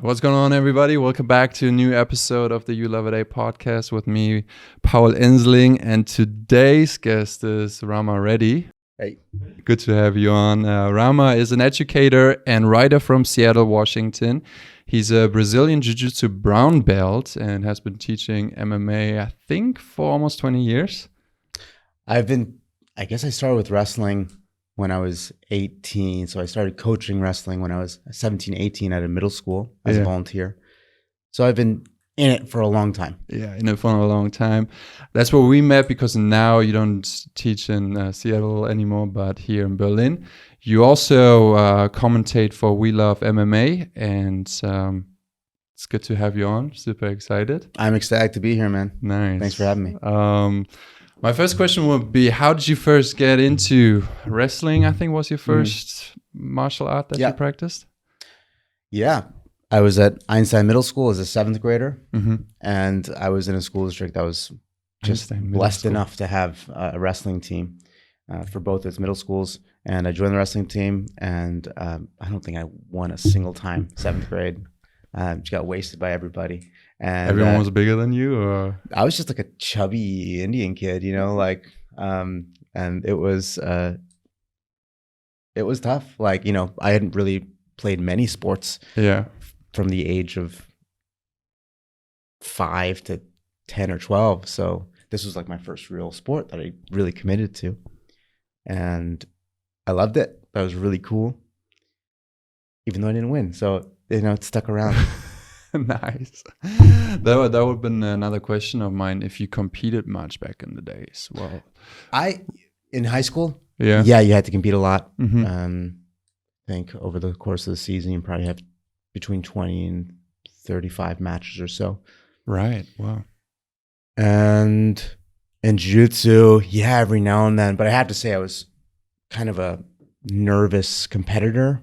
What's going on, everybody? Welcome back to a new episode of the You Love It A podcast with me, Paul Ensling, and today's guest is Rama Reddy. Hey. Good to have you on. Rama is an educator and writer from Seattle, Washington. He's a Brazilian Jiu-Jitsu brown belt and has been teaching MMA, I think, for almost 20 years. I guess I started with wrestling when I was 18. So I started coaching wrestling when I was 17, 18 at a middle school as a volunteer. So I've been in it for a long time. Yeah, in it for a long time. That's where we met, because now you don't teach in Seattle anymore, but here in Berlin. You also commentate for We Love MMA, and it's good to have you on. Super excited. I'm ecstatic to be here, man. Nice. Thanks for having me. My first question would be, how did you first get into wrestling? I think was your first martial art that you practiced? Yeah. I was at Einstein Middle School as a 7th grader, and I was in a school district that was just blessed enough to have a wrestling team for both its middle schools. And I joined the wrestling team, and I don't think I won a single time, 7th grade. Just got wasted by everybody. And everyone was bigger than you, or I was just like a chubby Indian kid, and it was tough. I hadn't really played many sports. Yeah. From the age of 5 to 10 or 12. So this was like my first real sport that I really committed to. And I loved it. That was really cool. Even though I didn't win. So, it stuck around. Nice. That would have been another question of mine, if you competed much back in the days. Well, in high school, you had to compete a lot. I think over the course of the season, you probably have between 20 and 35 matches or so. Right. Wow. And in jiu-jitsu, every now and then. But I have to say I was kind of a nervous competitor.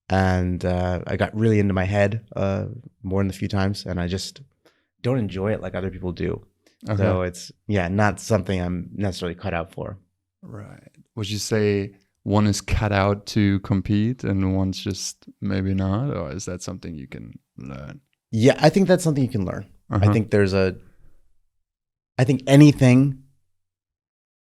And I got really into my head more than a few times. And I just don't enjoy it like other people do. Okay. So it's, not something I'm necessarily cut out for. Right. Would you say one is cut out to compete and one's just maybe not? Or is that something you can learn? Yeah, I think that's something you can learn. I think I think anything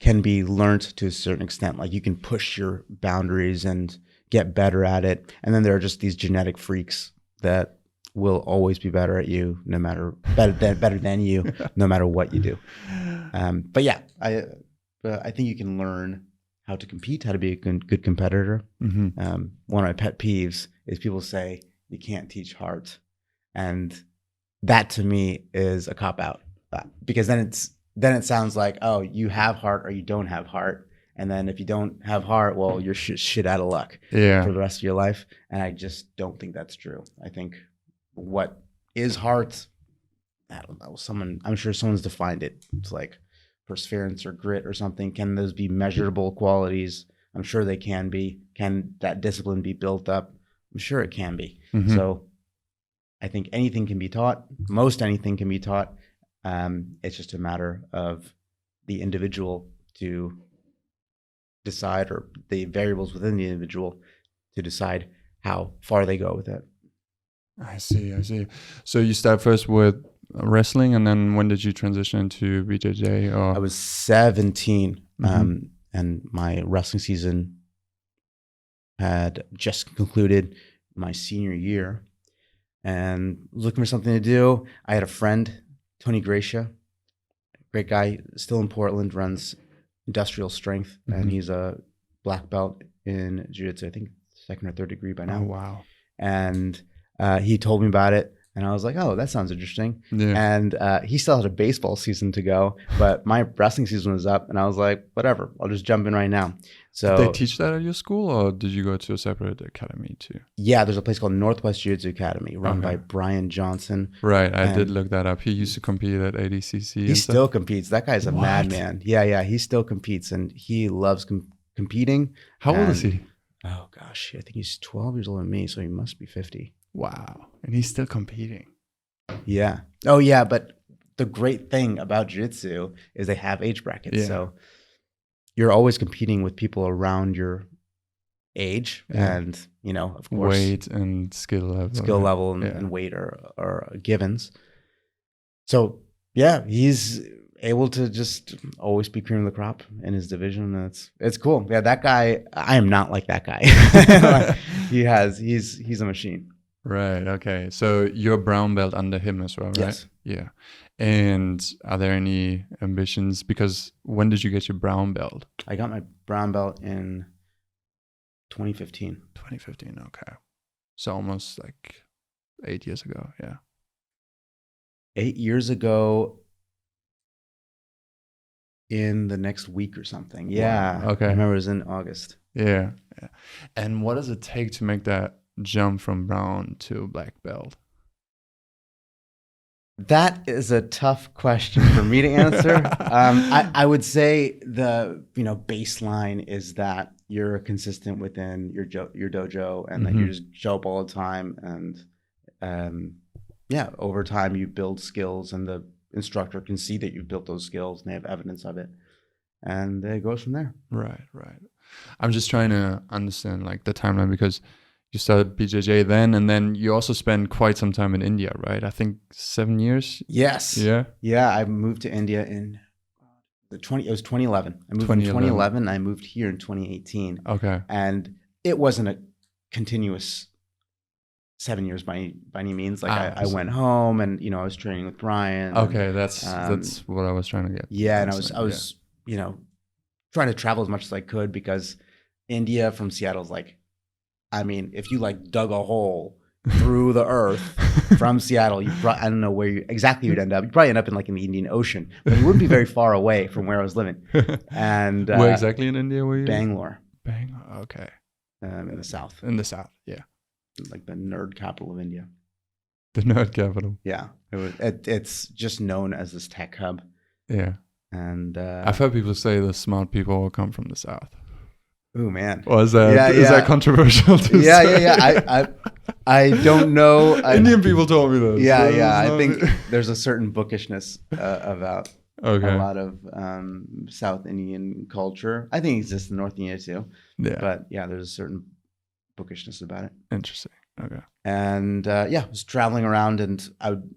can be learned to a certain extent. Like you can push your boundaries and get better at it. And then there are just these genetic freaks that will always be better at you, better than you, no matter what you do. I think you can learn how to compete, how to be a good competitor. One of my pet peeves is people say you can't teach heart, and that to me is a cop out, because then it sounds like, oh, you have heart or you don't have heart, and then if you don't have heart, well, you're shit out of luck for the rest of your life. And I just don't think that's true. I think what is heart, I don't know. I'm sure someone's defined it. It's like perseverance or grit or something. Can those be measurable qualities? I'm sure they can be. Can that discipline be built up? I'm sure it can be. So I think anything can be taught. Most anything can be taught. It's just a matter of the individual to decide, or the variables within the individual to decide how far they go with it. I see. So you start first with wrestling, and then when did you transition into BJJ? Or? I was 17, and my wrestling season had just concluded my senior year, and looking for something to do. I had a friend, Tony Gracia, great guy, still in Portland, runs Industrial Strength, and he's a black belt in jiu-jitsu, I think 2nd or 3rd degree by now. Oh, wow. And he told me about it, and I was like, oh, that sounds interesting. Yeah. And he still had a baseball season to go, but my wrestling season was up, and I was like, whatever, I'll just jump in right now. So did they teach that at your school, or did you go to a separate academy too? Yeah, there's a place called Northwest Jiu-Jitsu Academy run by Brian Johnson. Right, I did look that up. He used to compete at ADCC. He still competes. That guy's a madman. Yeah, he still competes, and he loves competing. How old is he? Oh gosh, I think he's 12 years older than me, so he must be 50. Wow, and he's still competing. Yeah. Oh yeah, but the great thing about jiu-jitsu is they have age brackets. Yeah. So you're always competing with people around your age Yeah. and, of course, weight and skill level. and weight are givens. So yeah, he's able to just always be cream of the crop in his division. It's cool. Yeah, that guy, I am not like that guy. He's a machine. Right. Okay. So you're a brown belt under him as well, right? Yes. Yeah. And are there any ambitions? Because when did you get your brown belt? I got my brown belt in 2015. 2015. Okay. So almost like 8 years ago. Yeah. 8 years ago in the next week or something. Yeah. Wow. Okay. I remember it was in August. Yeah. Yeah. And what does it take to make that jump from brown to black belt? That is a tough question for me to answer. I would say the baseline is that you're consistent within your dojo and that you just show up all the time, and over time you build skills, and the instructor can see that you've built those skills and they have evidence of it, and it goes from there. Right. I'm just trying to understand like the timeline, because you started BJJ then, and then you also spent quite some time in India, right? I think 7 years. Yes. Yeah. Yeah. I moved to India in it was 2011. I moved in 2011. I moved here in 2018. Okay. And it wasn't a continuous 7 years by any means. Like I went home and I was training with Brian. Okay, that's what I was trying to get. Yeah, and I was trying to travel as much as I could, because India from Seattle is like, I mean, if you like dug a hole through the earth from Seattle, I don't know where exactly you'd end up. You'd probably end up in like in the Indian Ocean, but you wouldn't be very far away from where I was living. And where exactly in India were you? Bangalore. Okay. In the south. In the south, yeah. Like the nerd capital of India. The nerd capital. Yeah, it's just known as this tech hub. Yeah. And I've heard people say the smart people all come from the south. Oh man! Or is that controversial to say? Yeah. I don't know. Indian people told me that. Yeah, so I think there's a certain bookishness about a lot of South Indian culture. I think it exists in North India too. Yeah. But yeah, there's a certain bookishness about it. Interesting. Okay. And I was traveling around, and I would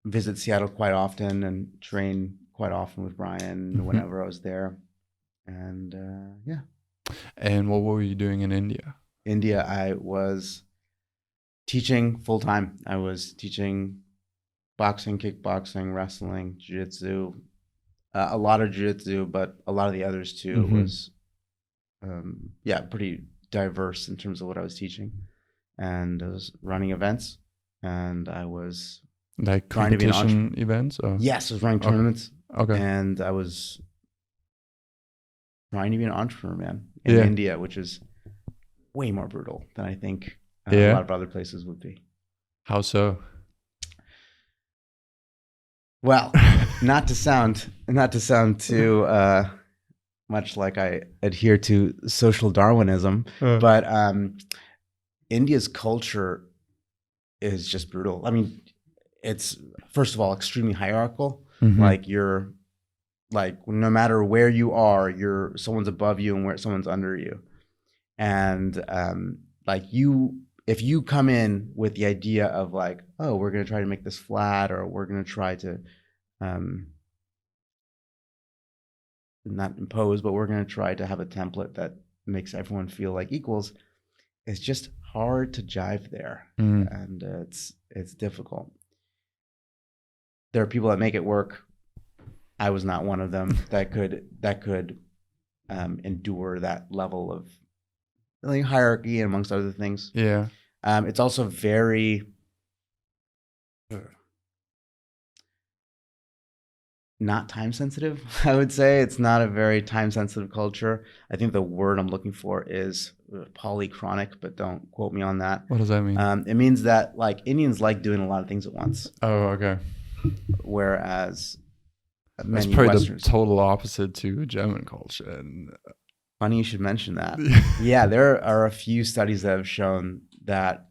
visit Seattle quite often and train quite often with Brian whenever I was there. And yeah. And what were you doing in India? India, I was teaching full time. I was teaching boxing, kickboxing, wrestling, jiu-jitsu, a lot of jiu-jitsu, but a lot of the others too was, pretty diverse in terms of what I was teaching. And I was running events, and I was like competition events? Or? Yes, I was running tournaments. Okay. And I was trying to be an entrepreneur, man, in India, which is way more brutal than I think a lot of other places would be. How so? Well, not to sound too much like I adhere to social Darwinism, but India's culture is just brutal. I mean, it's first of all extremely hierarchical. Like you're like no matter where you are, someone's above you and someone's under you. And if you come in with the idea of like, oh, we're going to try to make this flat, or we're going to try to not impose, but we're going to try to have a template that makes everyone feel like equals, it's just hard to jive there. And it's difficult. There are people that make it work. I was not one of them that could endure that level of hierarchy, amongst other things. Yeah. It's also very not time sensitive. I would say it's not a very time sensitive culture. I think the word I'm looking for is polychronic, but don't quote me on that. What does that mean? It means that like Indians like doing a lot of things at once. Oh, okay. Whereas that's probably Westerners, the total opposite to German culture. And funny you should mention that. Yeah, there are a few studies that have shown that,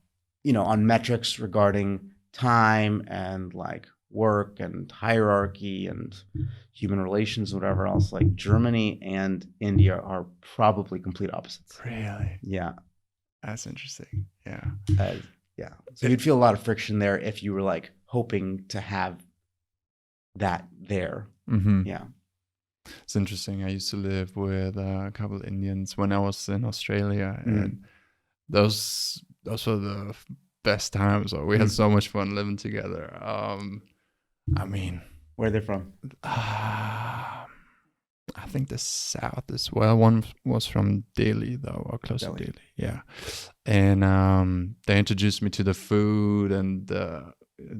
on metrics regarding time and like work and hierarchy and human relations, whatever else, like Germany and India are probably complete opposites. Really? Yeah. That's interesting. Yeah. Yeah. So you'd feel a lot of friction there if you were like hoping to have that there. Mm-hmm. Yeah. It's interesting. I used to live with a couple of Indians when I was in Australia, and those were the best times. We had so much fun living together. I mean, where they're from? I think the south as well. One was from Delhi, though, or close to Delhi. Yeah, and they introduced me to the food and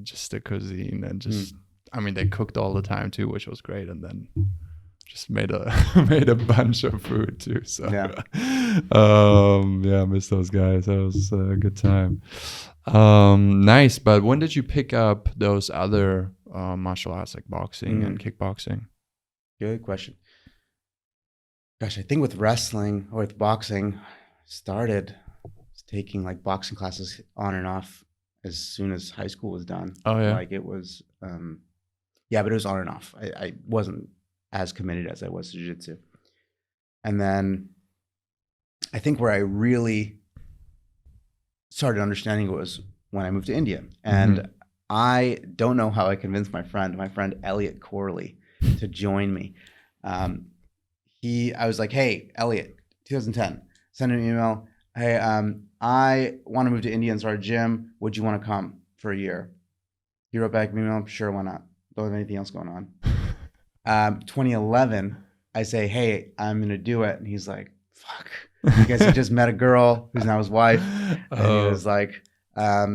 just the cuisine, and just I mean, they cooked all the time too, which was great, and then just made a bunch of food too. So yeah, I miss those guys. That was a good time. Nice. But when did you pick up those other martial arts like boxing and kickboxing? Good question. Gosh, I think with wrestling or with boxing, started taking like boxing classes on and off as soon as high school was done. Oh yeah, like it was, but it was on and off. I wasn't as committed as I was to jiu-jitsu. And then I think where I really started understanding it was when I moved to India. And I don't know how I convinced my friend Elliot Corley, to join me. I was like, hey, Elliot, 2010, send him an email. Hey, I want to move to India and start a gym. Would you want to come for a year? He wrote back email, sure, why not? Don't have anything else going on. 2011, I say, hey, I'm going to do it. And he's like, fuck. I guess he just met a girl who's now his wife. And he was like, I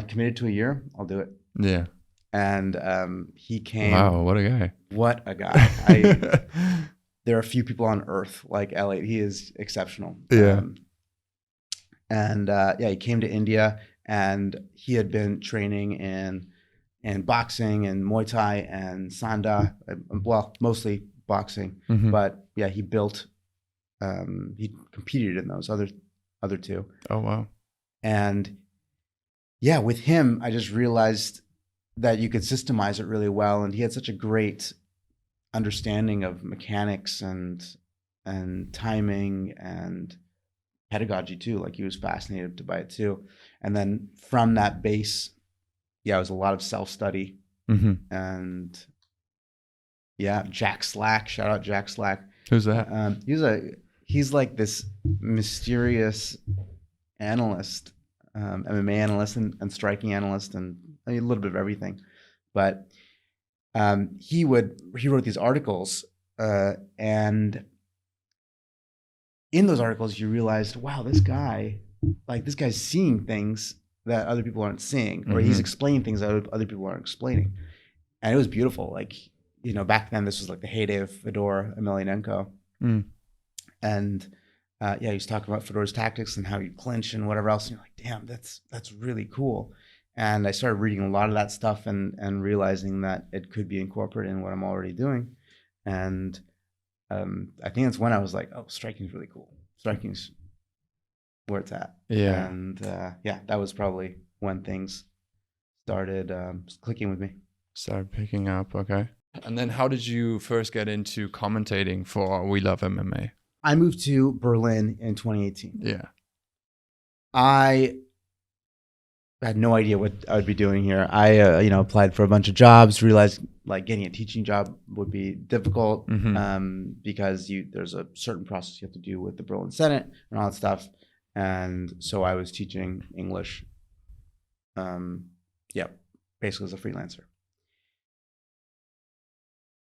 committed to a year. I'll do it. Yeah. And he came. Wow, what a guy. What a guy. There are a few people on earth like Elliot. He is exceptional. Yeah. He came to India, and he had been training in boxing and Muay Thai and Sanda. Well, mostly boxing. But yeah, he built. He competed in those other two. Oh wow. And yeah, with him, I just realized that you could systemize it really well, and he had such a great understanding of mechanics and timing and pedagogy too. Like he was fascinated by it too. And then from that base, it was a lot of self-study. And Jack Slack, shout out Jack Slack. Who's that? He's like this mysterious analyst, MMA analyst and striking analyst, and a little bit of everything. But he wrote these articles, and in those articles you realized, wow, this guy's seeing things that other people aren't seeing, or he's explaining things that other people aren't explaining. And it was beautiful. Like, back then this was like the heyday of Fedor Emelianenko. And he was talking about Fedor's tactics and how you clinch and whatever else. And you're like, damn, that's really cool. And I started reading a lot of that stuff and realizing that it could be incorporated in what I'm already doing. And I think that's when I was like, oh, striking's really cool. Striking's where it's at. Yeah. And that was probably when things started clicking with me. Started picking up, okay. And then how did you first get into commentating for We Love MMA? I moved to Berlin in 2018. Yeah. I had no idea what I would be doing here. I applied for a bunch of jobs, realized like getting a teaching job would be difficult because there's a certain process you have to do with the Berlin Senate and all that stuff. And so I was teaching English, basically as a freelancer.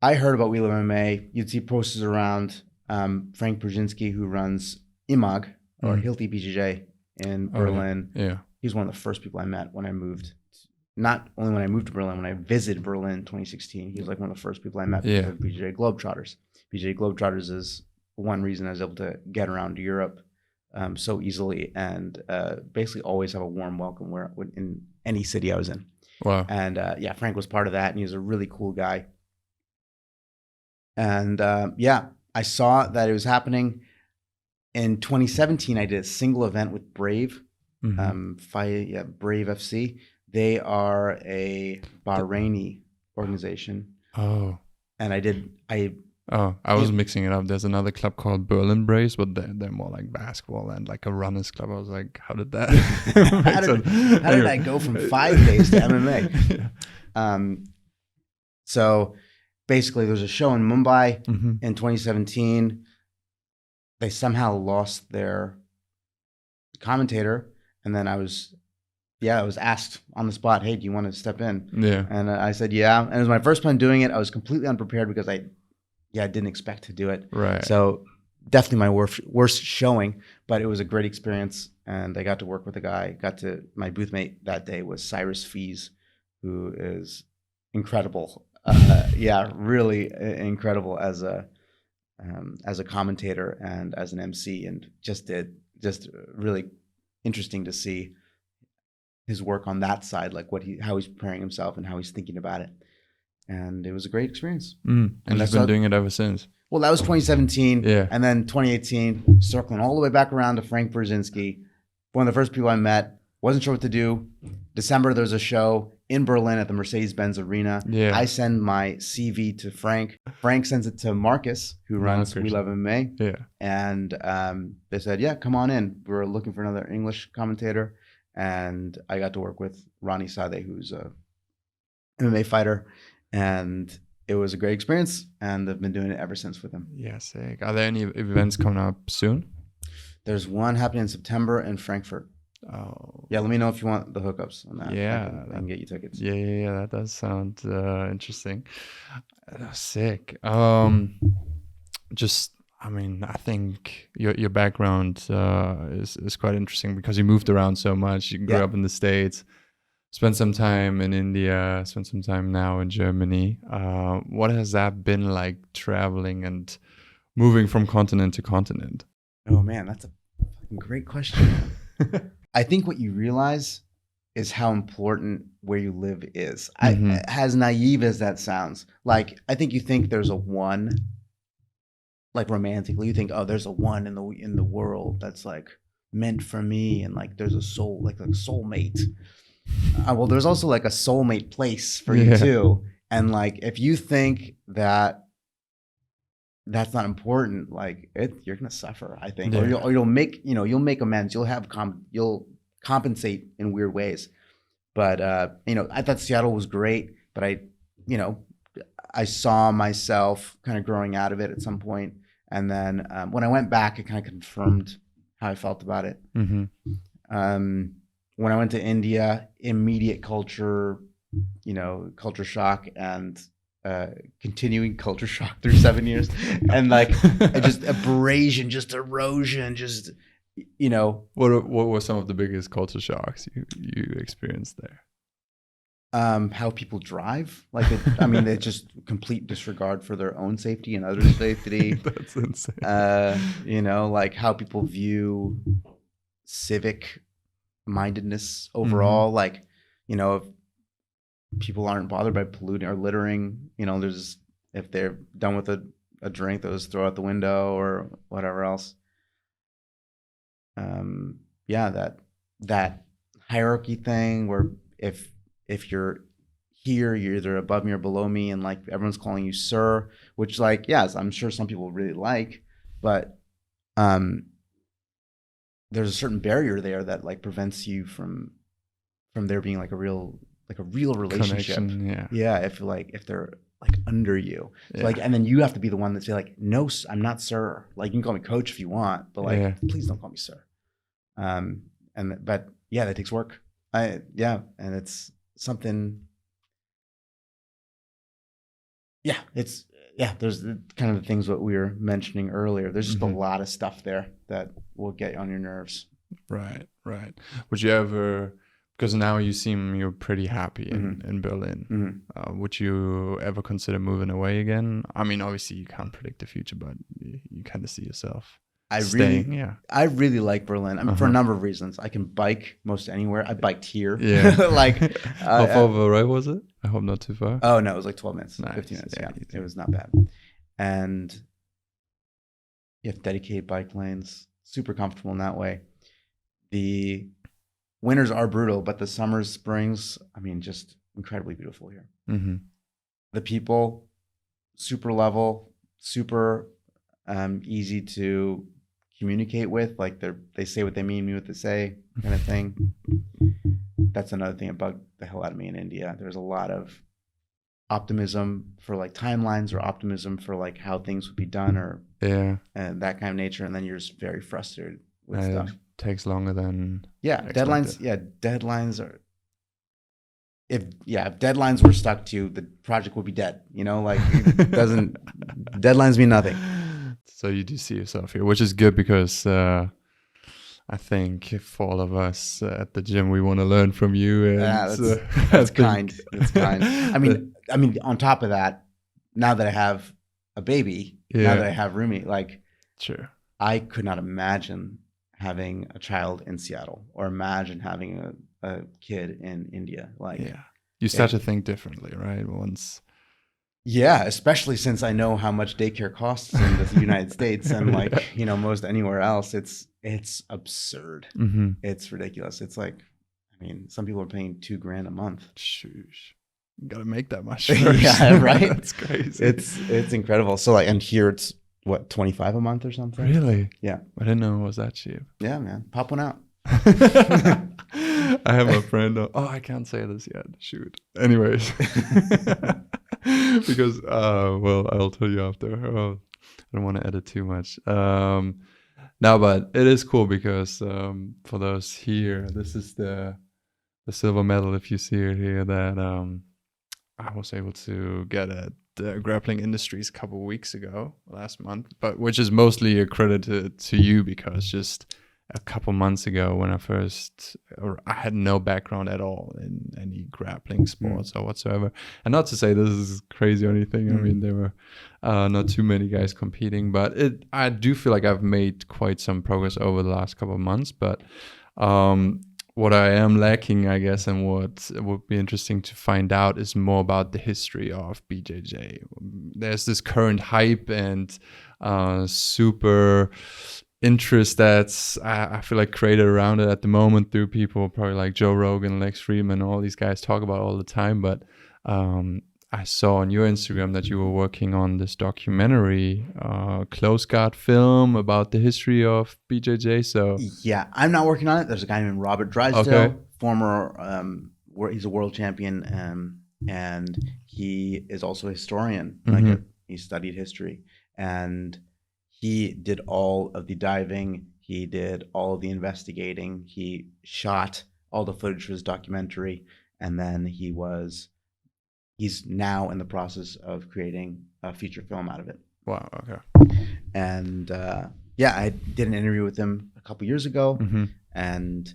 I heard about We Love MMA. You'd see posters around. Frank Brzezinski, who runs IMAG or Hilti BJJ in Berlin. Yeah. He's one of the first people I met when I moved. Not only when I moved to Berlin, when I visited Berlin in 2016, he was like one of the first people I met because of BJJ Globetrotters. BJJ Globetrotters is one reason I was able to get around Europe so easily and basically always have a warm welcome in any city I was in. Wow. And Frank was part of that, and he was a really cool guy. And I saw that it was happening. In 2017, I did a single event with Brave, Brave FC. They are a Bahraini organization, Oh. and I was mixing it up. There's another club called Berlin Brace, but they're more like basketball and like a runners club. I was like, how did that? how did I go from 5 days to MMA? Yeah. So basically, there was a show in Mumbai in 2017. They somehow lost their commentator, and then I was asked on the spot, "Hey, do you want to step in?" Yeah. And I said, "Yeah." And it was my first time doing it. I was completely unprepared because I didn't expect to do it. Right. So definitely my worst showing, but it was a great experience, and I got to work with a guy. My booth mate that day was Cyrus Fees, who is incredible. Really incredible as a commentator and as an MC, and just really interesting to see his work on that side, like how he's preparing himself and how he's thinking about it. And it was a great experience. And you've been doing it ever since. Well, that was 2017. Yeah. And then 2018, circling all the way back around to Frank Brzezinski. One of the first people I met, wasn't sure what to do. December, there's a show in Berlin at the Mercedes-Benz Arena. Yeah. I send my CV to Frank. Frank sends it to Marcus, who runs We Love MMA. Yeah. And they said, yeah, come on in. We're looking for another English commentator. And I got to work with Ronnie Sade, who's a MMA fighter. And it was a great experience. And I've been doing it ever since with him. Yeah, sick. Are there any events coming up soon? There's one happening in September in Frankfurt. Oh. Yeah, let me know if you want the hookups on that. Yeah. I can get you tickets. Yeah, that does sound interesting. Sick. I think your background is quite interesting because you moved around so much. You grew up in the States, spent some time in India, spent some time now in Germany. What has that been like, traveling and moving from continent to continent? Oh man, that's a fucking great question. I think what you realize is how important where you live is. As naive as that sounds, like I think you think there's a one, like romantically, you think, oh, there's a one in the world that's like meant for me, and like there's a soul, like a soulmate. Well, there's also like a soulmate place for you too, and like if you think that that's not important, like you're gonna suffer, I think, or you'll make amends. You'll compensate in weird ways. But I thought Seattle was great, but I saw myself kind of growing out of it at some point, and then when I went back, it kind of confirmed how I felt about it. When I went to India, immediate culture shock, and continuing culture shock through 7 years, and like just abrasion, just erosion, just What were some of the biggest culture shocks you experienced there? How people drive, like they just complete disregard for their own safety and others' safety. That's insane. Like how people view civic mindedness overall. Like, if people aren't bothered by polluting or littering, if they're done with a drink, they'll just throw out the window or whatever else. That hierarchy thing where if you're here, you're either above me or below me, and like everyone's calling you sir, which like, yes, I'm sure some people really like, but there's a certain barrier there that like prevents you from there being like a real relationship. Connection, If they're like under you, so like, and then you have to be the one that say like, no, I'm not sir. Like, you can call me coach if you want, but like, please don't call me sir. But that takes work. And it's something. There's kind of the things what we were mentioning earlier. There's just a lot of stuff there that will get on your nerves. Right. Would you ever? Because now you're pretty happy in Berlin. Would you ever consider moving away again? I mean, obviously you can't predict the future, but you kind of see yourself staying. I really like Berlin. I mean, for a number of reasons. I can bike most anywhere. I biked here. Yeah. Like, how far of a ride was it? I hope not too far. Oh no, it was like 12 minutes, nice. 15 minutes. Yeah, it was not bad. And you have dedicated bike lanes. Super comfortable in that way. winters are brutal, but the summers, springs, I mean, just incredibly beautiful here. Mm-hmm. The people, super level, super easy to communicate with. Like they say what they mean what they say, kind of thing. That's another thing that bugged the hell out of me in India. There's a lot of optimism for like timelines, or optimism for like how things would be done, or that kind of nature, and then you're just very frustrated with stuff. It takes longer than deadlines. Yeah, deadlines are. If deadlines were stuck to, the project would be dead. You know, like it doesn't. Deadlines mean nothing. So you do see yourself here, which is good, because I think for all of us at the gym, we want to learn from you. And that's kind. That's kind. I mean, on top of that, now that I have a baby, now that I have Rumi, like, sure, I could not imagine having a child in Seattle, or imagine having a kid in India. Like, you start to think differently, right? Especially since I know how much daycare costs in the United States, and like, you know, most anywhere else, it's absurd. Mm-hmm. It's ridiculous. It's like, I mean, some people are paying $2,000 a month. Shoosh. You gotta make that much first. Yeah, right. That's crazy. It's incredible. So like, and here it's what, $25 a month or something? Really? Yeah. I didn't know it was that cheap. Yeah, man. Pop one out. I have a friend. I can't say this yet. Shoot. Anyways, because I'll tell you after. I don't want to edit too much. No, but it is cool, because for those here, this is the silver medal, if you see it here, that I was able to get at Grappling Industries a couple of weeks ago, last month, but which is mostly accredited to you, because just a couple months ago, when I had no background at all in any grappling sports or whatsoever. And not to say this is crazy or anything. I mean, there were not too many guys competing, but I do feel like I've made quite some progress over the last couple of months. But what I am lacking, I guess, and what would be interesting to find out, is more about the history of BJJ. There's this current hype and super interest that's I feel like created around it at the moment through people probably like Joe Rogan, Lex Friedman, all these guys talk about all the time. But I saw on your Instagram that you were working on this documentary, close guard film about the history of BJJ. So yeah, I'm not working on it. There's a guy named Robert Drysdale, former he's a world champion, and he is also a historian. Like he studied history, and he did all of the diving. He did all of the investigating. He shot all the footage for his documentary, and then he's now in the process of creating a feature film out of it. Wow. Okay. And I did an interview with him a couple years ago, and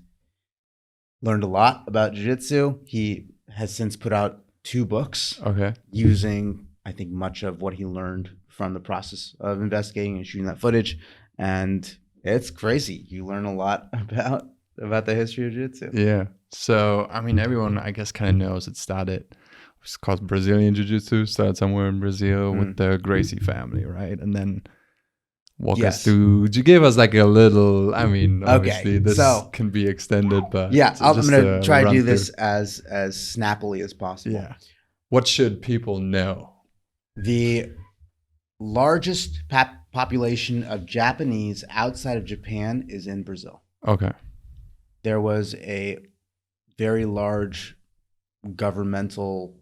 learned a lot about jiu-jitsu. He has since put out 2 books. Okay. Using, I think, much of what he learned from the process of investigating and shooting that footage, and it's crazy. You learn a lot about the history of jiu-jitsu. Yeah. So I mean, everyone I guess kind of knows it's called Brazilian Jiu-Jitsu. Started somewhere in Brazil with the Gracie family, right? And then walk us through. Would you give us like a little? I mean, obviously this can be extended, but I'm going to try to do this as snappily as possible. Yeah. What should people know? The largest population of Japanese outside of Japan is in Brazil. Okay. There was a very large governmental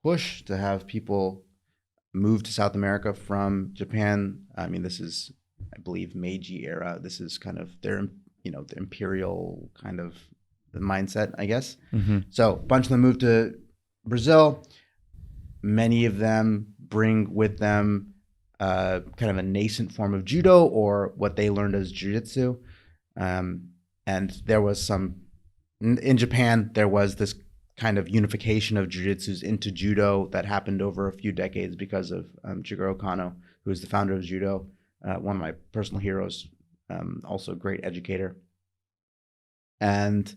push to have people move to South America from Japan. I mean, this is, I believe, Meiji era. This is kind of their, the imperial kind of mindset, I guess. So a bunch of them moved to Brazil. Many of them bring with them kind of a nascent form of judo, or what they learned as jiu-jitsu. And there was in Japan, there was this kind of unification of jiu-jitsus into judo that happened over a few decades because of Jigoro Kano, who is the founder of judo, one of my personal heroes, also a great educator. And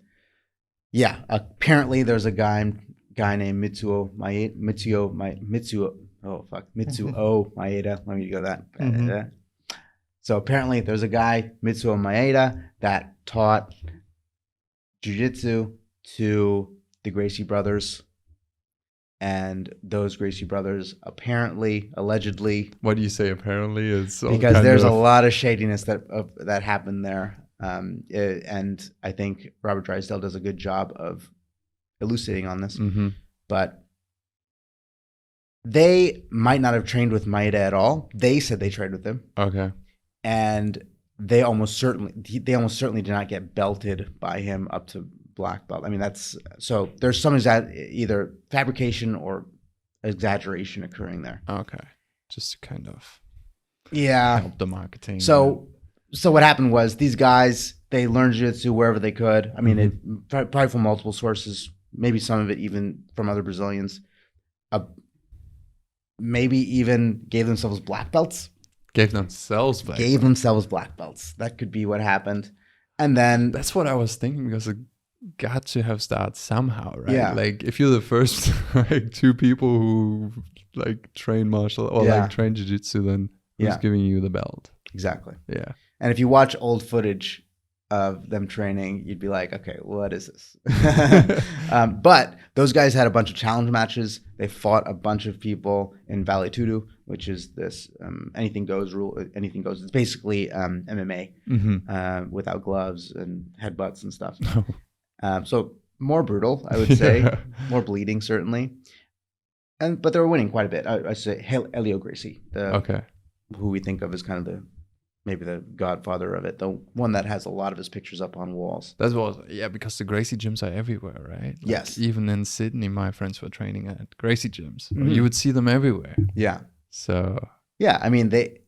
apparently there's a guy named Mitsuo Maeda. Let me go that. So apparently there's a guy, Mitsuo Maeda, that taught jiu-jitsu to the Gracie brothers. And those Gracie brothers allegedly. What do you say? Apparently, it's all because kind there's a of- lot of shadiness that happened there. And I think Robert Drysdale does a good job of elucidating on this. Mm-hmm. But they might not have trained with Maeda at all. They said they trained with him. Okay. And they almost certainly did not get belted by him up to black belt. I mean, so there's some either fabrication or exaggeration occurring there. Okay. Just to kind of Yeah. help the marketing. So what happened was these guys, they learned jiu-jitsu wherever they could. I mean, probably from multiple sources, maybe some of it even from other Brazilians. Maybe even gave themselves black belts. Gave themselves black belts. That could be what happened. And then that's what I was thinking, because it got to have started somehow, right? Yeah. Like if you're the first like two people who like train martial or like train jiu-jitsu, then who's giving you the belt? Exactly. Yeah. And if you watch old footage of them training, you'd be like, okay, what is this? But those guys had a bunch of challenge matches. They fought a bunch of people in Vale Tudo, which is this anything goes rule. Anything goes. It's basically MMA without gloves and headbutts and stuff. So more brutal, I would say. More bleeding, certainly. But they were winning quite a bit. I say Helio Gracie, who we think of as kind of maybe the godfather of it, the one that has a lot of his pictures up on walls. That's what, because the Gracie gyms are everywhere, right? Like yes. Even in Sydney, my friends were training at Gracie gyms. You would see them everywhere. Yeah. So. Yeah, I mean they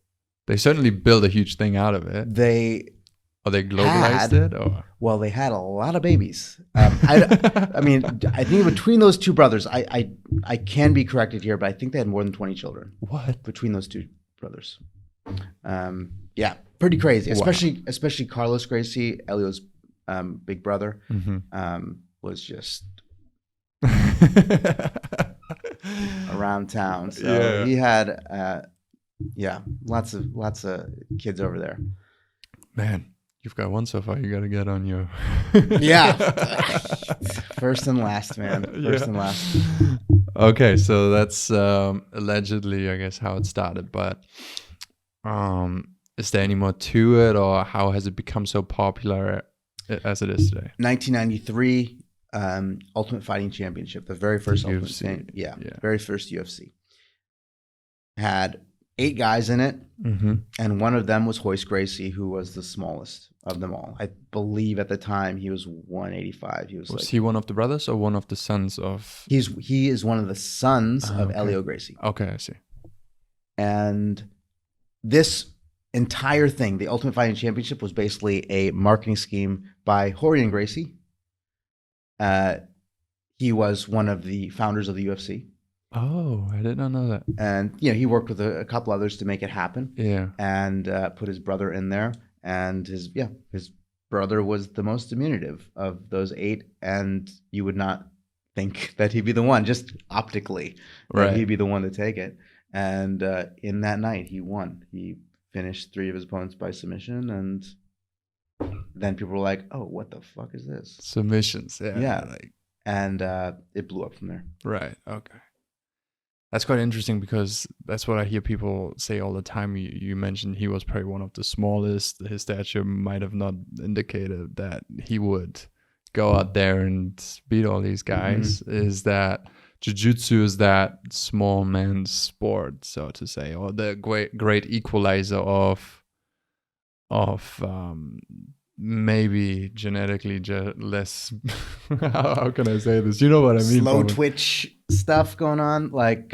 certainly built a huge thing out of it. They globalized it, or? Well, they had a lot of babies. I mean, I think between those two brothers, I can be corrected here, but I think they had more than 20 children. What? Between those two brothers. Yeah, pretty crazy. Especially Carlos Gracie, Elio's big brother, was just around town. So he had lots of kids over there. Man, you've got one so far. You got to get on your first and last, man. First and last. Okay, so that's allegedly, I guess, how it started. But is there any more to it, or how has it become so popular as it is today? 1993 Ultimate Fighting Championship, the very first very first UFC, had 8 guys in it, and one of them was Royce Gracie, who was the smallest of them all. I believe at the time he was 185. Was he one of the brothers or one of the sons of? He is one of the sons of Elio Gracie. Okay, I see. And this entire thing, the Ultimate Fighting Championship, was basically a marketing scheme by Rorion Gracie. He was one of the founders of the UFC. Oh, I did not know that. And he worked with a couple others to make it happen. Yeah. And put his brother in there, and his brother was the most diminutive of those 8, and you would not think that he'd be the one, just optically, that he'd be the one to take it. And in that night, he won. He finished 3 of his opponents by submission, and then people were like, "Oh, what the fuck is this?" Submissions, yeah. And it blew up from there. Right. Okay. That's quite interesting, because that's what I hear people say all the time. You mentioned he was probably one of the smallest. His stature might have not indicated that he would go out there and beat all these guys. Is that jiu-jitsu is that small man's sport, so to say, or the great equalizer of maybe genetically less. How can I say this? You know what I mean? Slow twitch stuff going on. Like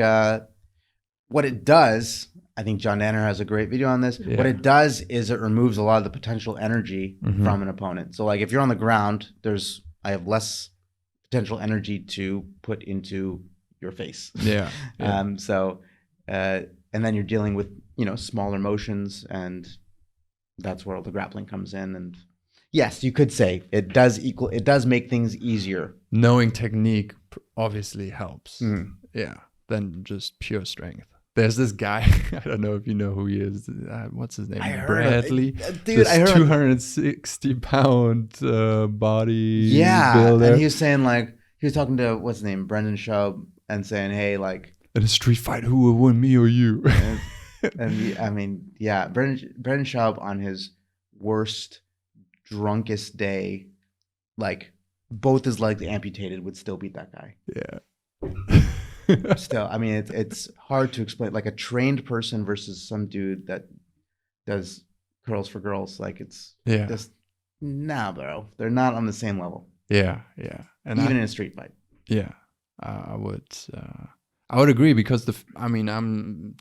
what it does, I think John Danner has a great video on this. Yeah. What it does is it removes a lot of the potential energy from an opponent. So like if you're on the ground, I have less potential energy to put into your face. Yeah. So and then you're dealing with smaller motions, and that's where all the grappling comes in. And yes, you could say it does make things easier. Knowing technique obviously helps. Yeah, than just pure strength. There's this guy, I don't know if you know who he is. What's his name? I heard Bradley. dude. This I heard 260-pound body Yeah, builder. and he was saying like he was talking to what's his name, Brendan Schaub, and saying, "Hey, like in a street fight, who will win, me or you?" I mean, yeah, Brendan Schaub on his worst, drunkest day, like both his legs amputated, would still beat that guy. Yeah. Still, I mean, it's hard to explain. Like a trained person versus some dude that does curls for girls. Like it's just nah, bro. They're not on the same level. Yeah. And even in a street fight. Yeah, I would agree because I'm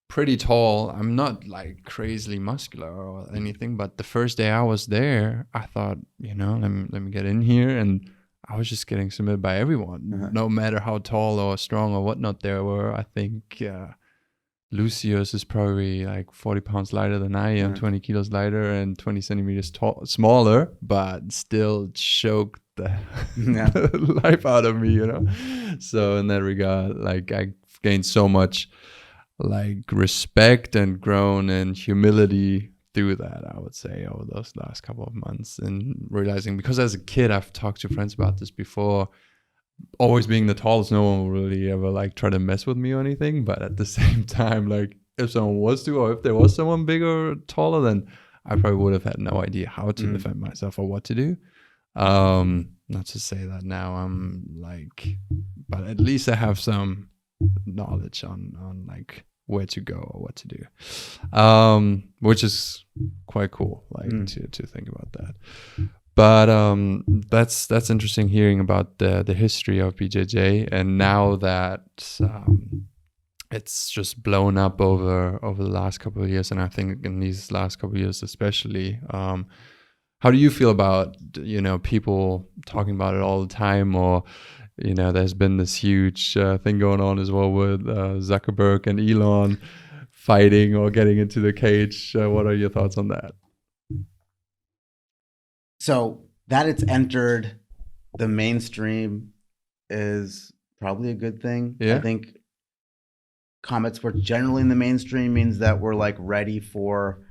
pretty tall. I'm not like crazily muscular or anything, but the first day I was there, I thought, let me get in here, and I was just getting submitted by everyone, no matter how tall or strong or whatnot they were. I think Lucius is probably like 40 pounds lighter than I am, 20 kilos lighter and 20 centimeters smaller, but still choked the life out of me, So in that regard, like I gained so much like respect and grown in humility through that, I would say, over those last couple of months, and realizing, because as a kid, I've talked to friends about this before, always being the tallest, no one will really ever like try to mess with me or anything. But at the same time, like if someone was to, or if there was someone bigger or taller, then I probably would have had no idea how to defend myself or what to do. Not to say that now I'm like, but at least I have some knowledge on like where to go or what to do, which is quite cool, like to think about that. But that's interesting hearing about the history of BJJ, and now that it's just blown up over the last couple of years, and I think in these last couple of years especially. How do you feel about people talking about it all the time, or there's been this huge thing going on as well with Zuckerberg and Elon fighting or getting into the cage? What are your thoughts on that? So that it's entered the mainstream is probably a good thing. Yeah. I think combat sports generally in the mainstream means that we're like ready for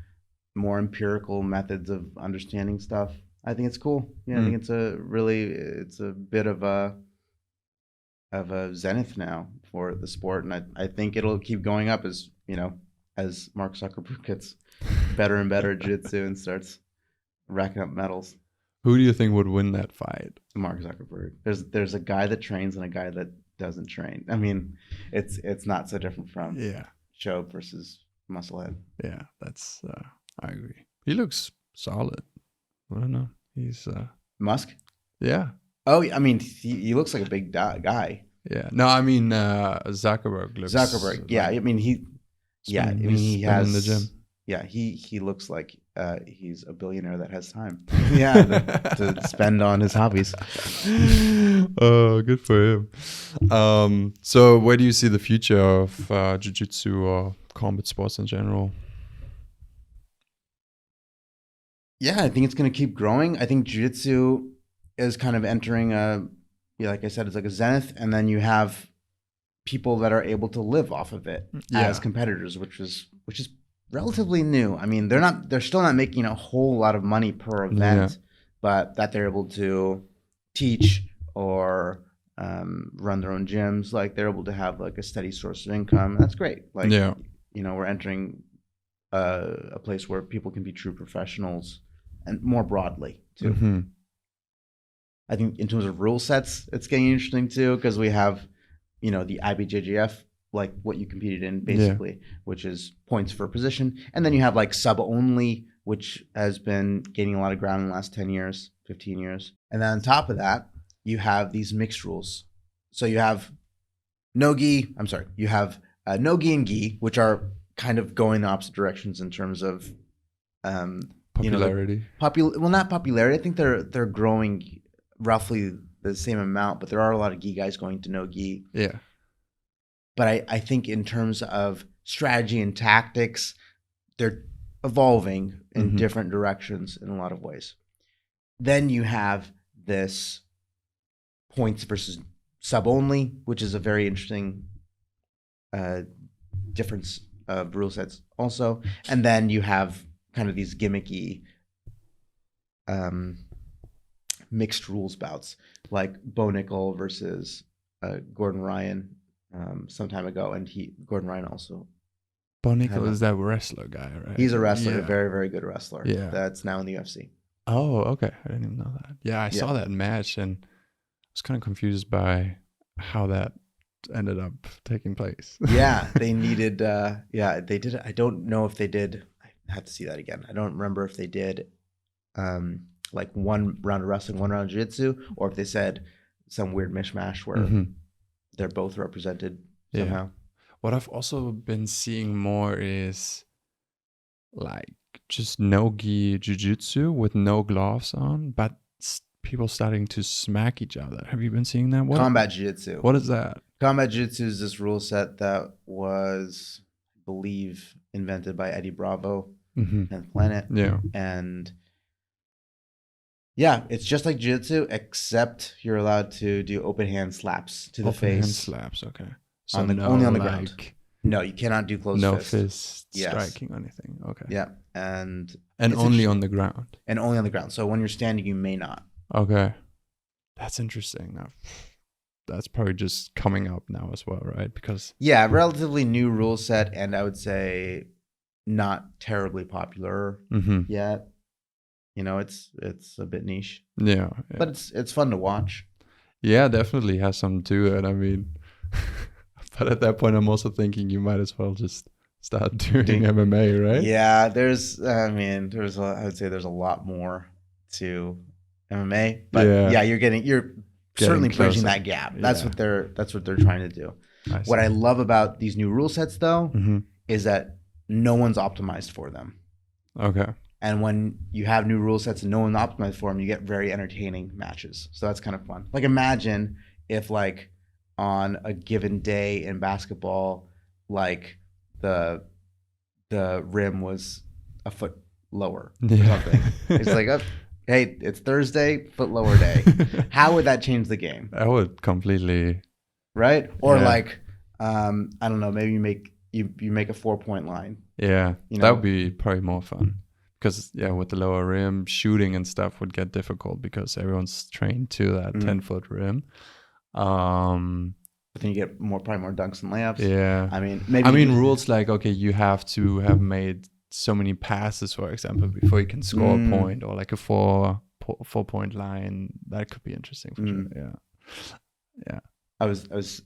more empirical methods of understanding stuff. I think it's cool. Yeah, I think it's a bit of a zenith now for the sport, and I think it'll keep going up as as Mark Zuckerberg gets better and better at jiu-jitsu and starts racking up medals. Who do you think would win that fight? Mark Zuckerberg. There's a guy that trains and a guy that doesn't train. I mean, it's not so different from Show versus Musclehead. Yeah, that's I agree. He looks solid. I don't know. He's Musk? Yeah. Oh, I mean, he looks like a big guy. Yeah. No, I mean Zuckerberg looks. Zuckerberg. Yeah. I mean he has in the gym. Yeah, he looks like he's a billionaire that has time. Yeah, to spend on his hobbies. Oh, good for him. So where do you see the future of jiu-jitsu or combat sports in general? Yeah, I think it's going to keep growing. I think jiu-jitsu is kind of entering like I said, it's like a zenith, and then you have people that are able to live off of it as competitors, which is relatively new. I mean, they're still not making a whole lot of money per event, but that they're able to teach or run their own gyms, like they're able to have like a steady source of income. That's great. Like, we're entering a place where people can be true professionals, and more broadly too. I think in terms of rule sets, it's getting interesting too, because we have, the IBJJF, like what you competed in basically, which is points for position. And then you have like sub only, which has been gaining a lot of ground in the last 10 years, 15 years. And then on top of that, you have these mixed rules. So you have no-gi and gi, which are kind of going the opposite directions in terms of popularity. Not popularity. I think they're growing roughly the same amount, but there are a lot of gi guys going to no gi. Yeah. But I think in terms of strategy and tactics, they're evolving in different directions in a lot of ways. Then you have this points versus sub only, which is a very interesting difference of rule sets also. And then you have kind of these gimmicky mixed rules bouts, like Bo Nickel versus Gordon Ryan some time ago, and Gordon Ryan also. Bo Nickel is that wrestler guy, right? He's a wrestler, Yeah. a very, very good wrestler. Yeah. That's now in the UFC. Oh, okay. I didn't even know that. Yeah, I saw that match and I was kind of confused by how that ended up taking place. Yeah, they needed. They did. I don't know if they did. I have to see that again. I don't remember if they did, like 1 round of wrestling, 1 round of jiu-jitsu, or if they said some weird mishmash where they're both represented somehow. Yeah. What I've also been seeing more is like just no-gi jiu-jitsu with no gloves on, but people starting to smack each other. Have you been seeing that? Combat jiu-jitsu. What is that? Combat jiu-jitsu is this rule set that was, I believe, invented by Eddie Bravo, 10th Planet. Yeah. And yeah, it's just like jiu-jitsu, except you're allowed to do open hand slaps to the face. Open hand slaps, okay. So only on the ground. No, you cannot do closed fist striking or anything. Okay. Yeah, and only on the ground. And only on the ground. So when you're standing, you may not. Okay, that's interesting. That's probably just coming up now as well, right? Because relatively new rule set, and I would say not terribly popular yet. You know, it's a bit niche. Yeah. But it's fun to watch. Yeah, definitely has something to it. I mean. But at that point, I'm also thinking you might as well just start doing MMA, right? Yeah, I would say there's a lot more to MMA, but you're certainly bridging that gap. That's what they're trying to do. What I love about these new rule sets, though, is that no one's optimized for them. Okay. And when you have new rule sets and no one's optimized for them, you get very entertaining matches. So that's kind of fun. Like imagine if like on a given day in basketball, like the rim was a foot lower or something. It's like, hey, it's Thursday, foot lower day. How would that change the game? That would completely. Right? Or like, I don't know, maybe you make a 4-point line. Yeah, that would be probably more fun. Because, with the lower rim, shooting and stuff would get difficult because everyone's trained to that 10-foot rim. But then you get probably more dunks and layups. Yeah. I mean, rules like, okay, you have to have made so many passes, for example, before you can score a point, or like a 4-point line. That could be interesting for sure. Yeah. I was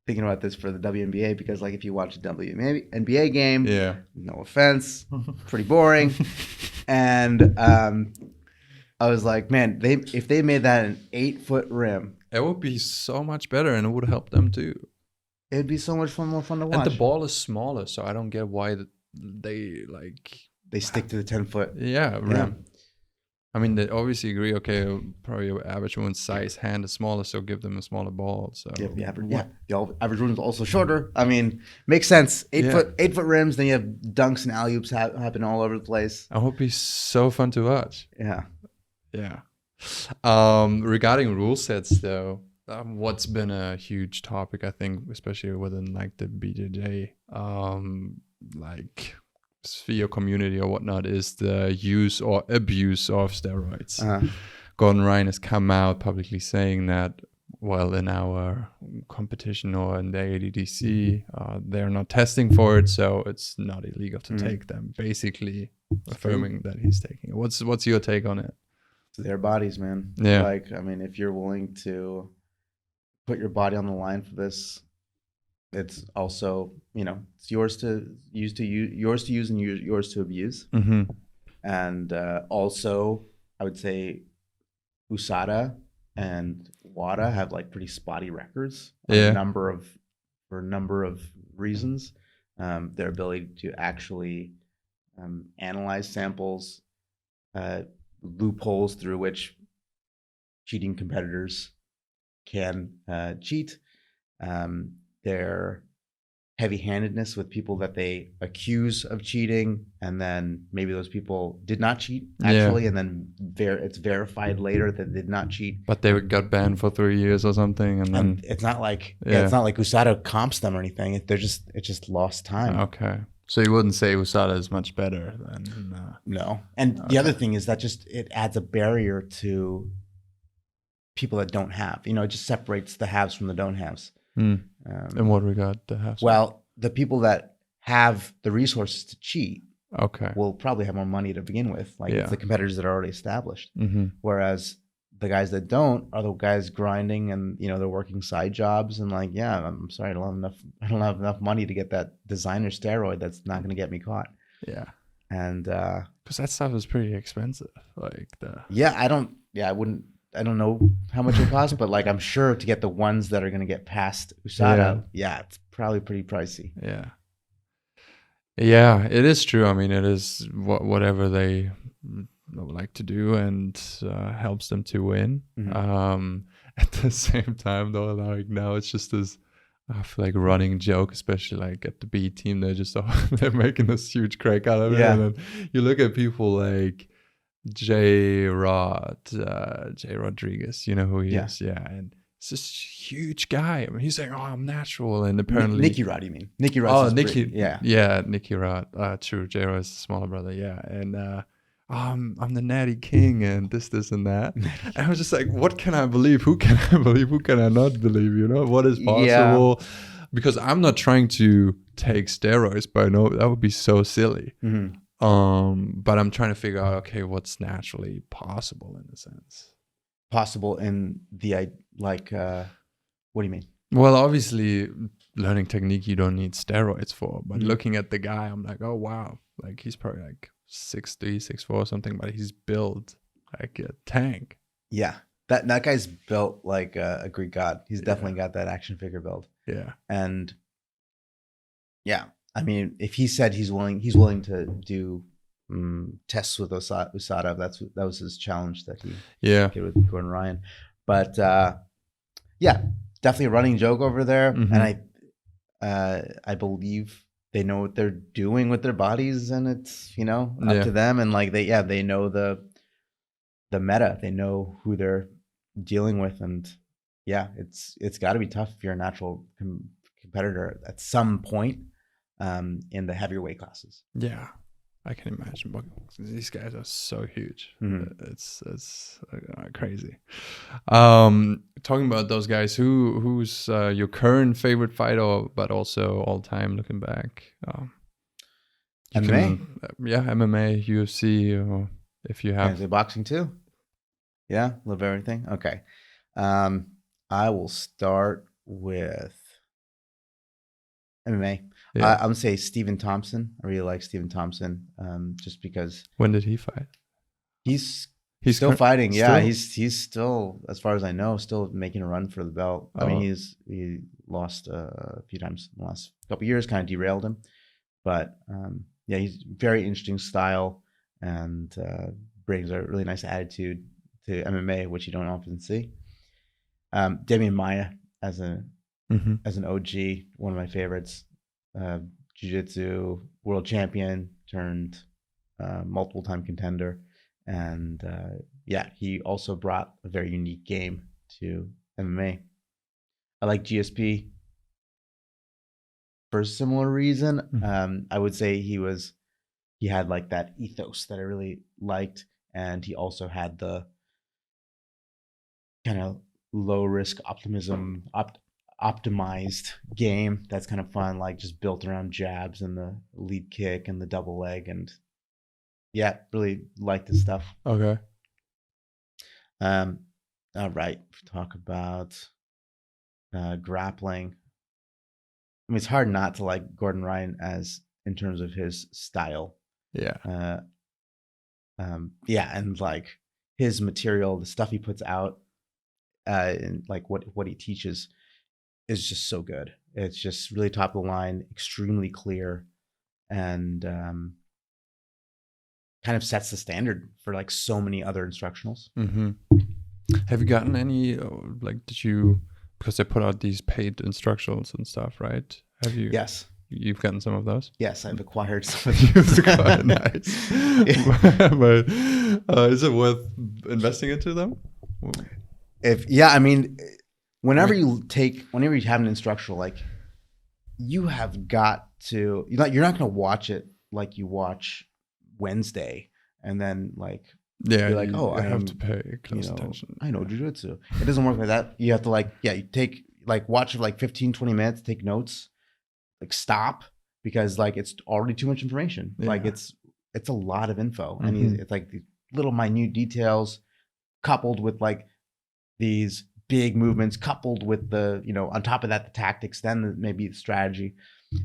thinking about this for the WNBA because, like, if you watch a WNBA game, no offense, pretty boring. And I was like, man, if they made that an 8-foot rim, it would be so much better, and it would help them too. It'd be so much more fun to watch. And the ball is smaller, so I don't get why they stick to the 10-foot. rim. Yeah. I mean, they obviously agree. Okay, probably your average woman's size hand is smaller, so give them a smaller ball. So the average woman is also shorter. I mean, makes sense. 8 foot rims. Then you have dunks and alley oops happen all over the place. I hope it's so fun to watch. Yeah. Regarding rule sets, though, what's been a huge topic, I think, especially within like the BJJ, like sphere community or whatnot, is the use or abuse of steroids. Gordon Ryan has come out publicly saying that, well, in our competition or in the ADDC, they're not testing for it, so it's not illegal to take them. Basically, affirming that he's taking it. What's your take on it? It's their bodies, man. Yeah. Like, I mean, if you're willing to put your body on the line for this, it's also, it's yours to use and yours to abuse. And also, I would say USADA and WADA have like pretty spotty records for a number of reasons. Their ability to actually analyze samples, loopholes through which cheating competitors can cheat, their heavy-handedness with people that they accuse of cheating, and then maybe those people did not cheat actually, and then it's verified later that they did not cheat. But they got banned for 3 years or something, and then it's not like it's not like USADA comps them or anything. It's just lost time. Okay, so you wouldn't say USADA is much better than no. And the other thing is that just it adds a barrier to people that don't have. It just separates the haves from the don't haves. In what regard the haves? Well, the people that have the resources to cheat will probably have more money to begin with. Like it's the competitors that are already established. Whereas the guys that don't are the guys grinding, and they're working side jobs, and like, yeah, I'm sorry, I don't have enough money to get that designer steroid that's not going to get me caught. Yeah. And because that stuff is pretty expensive. I don't know how much it costs, but like I'm sure to get the ones that are going to get past USADA, it's probably pretty pricey. Yeah, it is true. I mean, it is whatever they like to do, and helps them to win. At the same time, though, like now it's just this, I feel like, running joke, especially like at the B team. They're making this huge crack out of it, and then you look at people like Jay Rodriguez, you know who he is, and it's this huge guy. I mean, he's saying, "Oh, I'm natural," and apparently Nicky Rod, you mean? Nicky Rod. Nicky, Nicky Rod. True, Jay Rod is the smaller brother, and I'm the natty king, and this and that. And I was just like, what can I believe? Who can I believe? Who can I not believe? What is possible? Because I'm not trying to take steroids, but that would be so silly. But I'm trying to figure out, okay, what's naturally possible in a sense. Possible in the what do you mean? Well, obviously, learning technique you don't need steroids for. But looking at the guy, I'm like, oh wow, like he's probably like 6'3", 6'4" or something, but he's built like a tank. Yeah, that guy's built like a Greek god. He's definitely got that action figure build. Yeah, and I mean, if he said he's willing to do tests with USADA. That was his challenge that he did with Gordon Ryan. But definitely a running joke over there. And I believe they know what they're doing with their bodies, and it's up to them. And like they know the meta. They know who they're dealing with, and it's got to be tough if you're a natural competitor at some point. In the heavier weight classes. Yeah, I can imagine. But these guys are so huge. It's crazy. Talking about those guys, who's your current favorite fighter, but also all time looking back? MMA? MMA, UFC, or if you have. Is it boxing too? Yeah, love everything. Okay. I will start with MMA. I'm gonna say Stephen Thompson. I really like Stephen Thompson, just because. When did he fight? He's still fighting. Still? Yeah, he's still, as far as I know, still making a run for the belt. I mean, he lost a few times in the last couple of years, kind of derailed him. But he's very interesting style, and brings a really nice attitude to MMA, which you don't often see. Demian Maia as an OG, one of my favorites. Jiu-Jitsu world champion turned multiple time contender, and he also brought a very unique game to MMA. I like GSP for a similar reason. I would say he had like that ethos that I really liked, and he also had the kind of low risk optimized game that's kind of fun, like just built around jabs and the lead kick and the double leg, and really like this stuff. Okay. All right, talk about grappling. I mean, it's hard not to like Gordon Ryan as in terms of his style. And like his material, the stuff he puts out, and like what he teaches is just so good. It's just really top of the line, extremely clear, and kind of sets the standard for like so many other instructionals. Have you gotten any, because they put out these paid instructionals and stuff, right? Have you? Yes. You've gotten some of those? Yes, I've acquired some of those. Nice. But is it worth investing into them? I mean, whenever you have an instructional, like, you have got to, you're not going to watch it like you watch Wednesday and then like, yeah, you're like, I have to pay close attention. I know jiu-jitsu. It doesn't work like that. You have to you take watch it like 15, 20 minutes, take notes, like stop, because like it's already too much information. Yeah. Like it's a lot of info, and it's like the little minute details coupled with like these big movements, coupled with the, on top of that, the tactics, then maybe the strategy.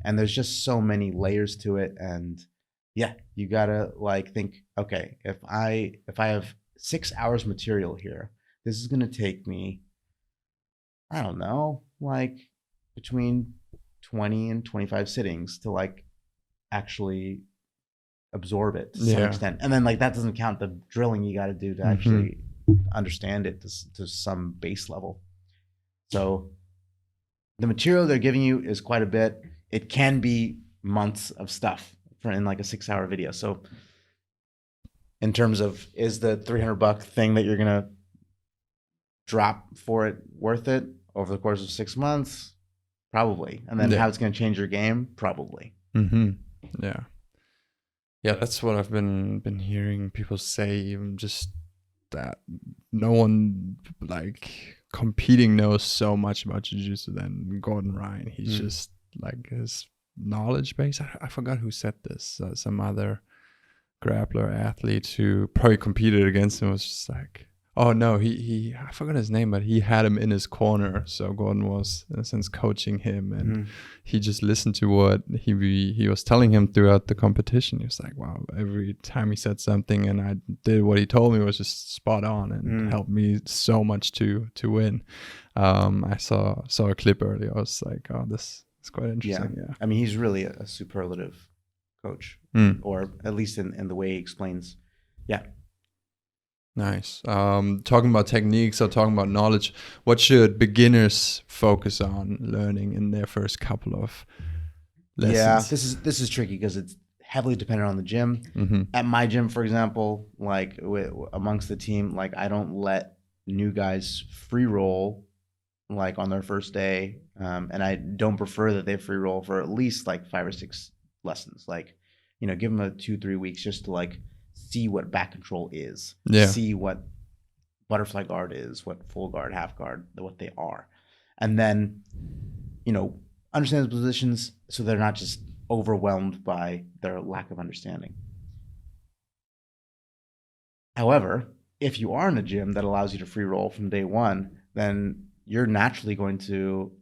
And there's just so many layers to it. And yeah, you gotta like think, okay, if I have 6 hours material here, this is gonna take me, I don't know, like between 20 and 25 sittings to like actually absorb it to some extent. And then like that doesn't count the drilling you got to do to actually understand it to some base level. So the material they're giving you is quite a bit. It can be months of stuff in like a 6-hour video. So in terms of, is the $300 thing that you're gonna drop for it worth it over the course of 6 months? Probably. And then how it's going to change your game? Probably. Yeah. Yeah, that's what I've been hearing people say, even just that no one like competing knows so much about jiu-jitsu than Gordon Ryan. He's just like, his knowledge base. I forgot who said this. Some other grappler athlete who probably competed against him was just like, oh no, he I forgot his name, but he had him in his corner. So Gordon was in a sense coaching him, and he just listened to what he was telling him throughout the competition. He was like, wow, every time he said something and I did what he told me was just spot on and helped me so much to win. I saw a clip earlier. I was like, oh, this is quite interesting. Yeah. I mean, he's really a superlative coach, or at least in the way he explains. Yeah. Nice. Talking about techniques or talking about knowledge, what should beginners focus on learning in their first couple of lessons? Yeah, this is tricky because it's heavily dependent on the gym. At my gym, for example, like amongst the team, like I don't let new guys free roll like on their first day, and I don't prefer that they free roll for at least like 5 or 6 lessons. Like, give them a 2-3 weeks just to like see what back control is, see what butterfly guard is, what full guard, half guard, what they are, and then understand the positions so they're not just overwhelmed by their lack of understanding. However, if you are in a gym that allows you to free roll from day one, then you're naturally going to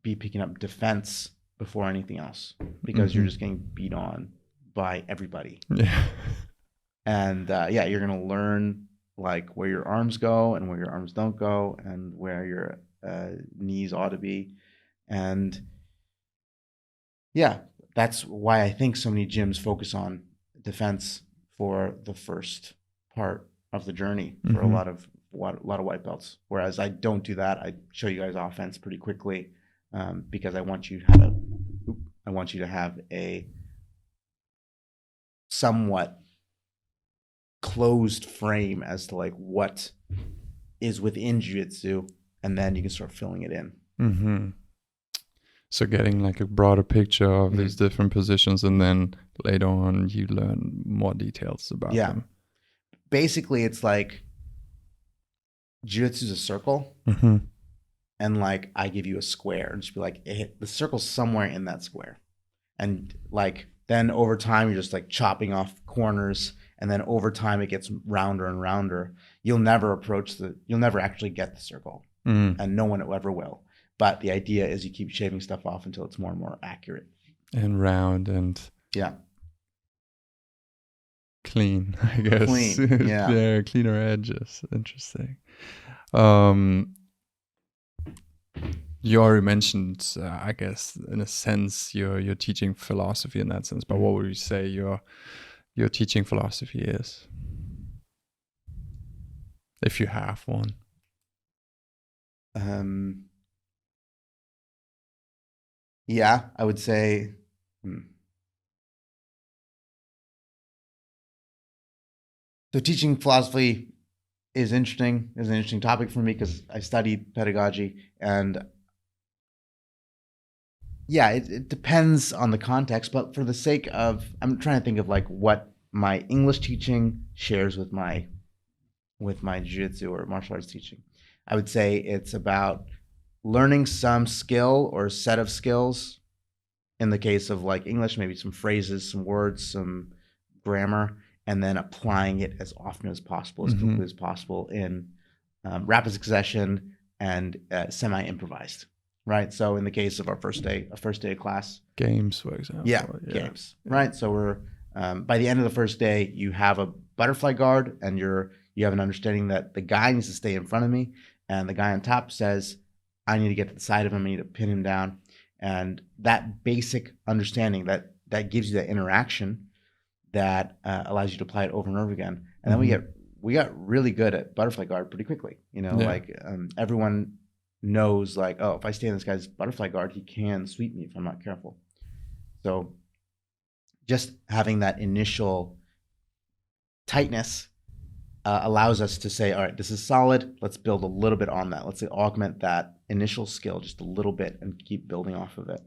be picking up defense before anything else, because you're just getting beat on by everybody. And you're going to learn like where your arms go and where your arms don't go, and where your knees ought to be. And that's why I think so many gyms focus on defense for the first part of the journey for a lot of white belts. Whereas I don't do that. I show you guys offense pretty quickly, because I want you to have a somewhat closed frame as to like what is within jiu-jitsu, and then you can start filling it in. So getting like a broader picture of these different positions, and then later on you learn more details about them. Basically, it's like jiu-jitsu is a circle, and like I give you a square and just be like, the circle's somewhere in that square, and like then over time you're just like chopping off corners. And then over time, it gets rounder and rounder. You'll never actually get the circle, and no one ever will. But the idea is you keep shaving stuff off until it's more and more accurate. And round and clean, I guess. Clean, yeah, cleaner edges. Interesting. You already mentioned, I guess, in a sense, your teaching philosophy in that sense. But what would you say your teaching philosophy is, if you have one? Yeah, I would say. So teaching philosophy is interesting. Is an interesting topic for me because I studied pedagogy, and yeah, it depends on the context. But for the sake of, I'm trying to think of like what my English teaching shares with my jiu-jitsu or martial arts teaching. I would say it's about learning some skill or set of skills. In the case of like English, maybe some phrases, some words, some grammar, and then applying it as often as possible, as quickly as possible in rapid succession and semi-improvised. Right. So in the case of our first day of class, Games, for example. yeah, games. Yeah. Right. So we're by the end of the first day, you have a butterfly guard, and you have an understanding that the guy needs to stay in front of me, and the guy on top says, I need to get to the side of him, I need to pin him down. And that basic understanding that gives you that interaction that allows you to apply it over and over again. And then we got really good at butterfly guard pretty quickly. Like everyone knows, like, oh, if I stay in this guy's butterfly guard, he can sweep me if I'm not careful. So just having that initial tightness allows us to say, all right, this is solid. Let's build a little bit on that. Let's augment that initial skill just a little bit and keep building off of it.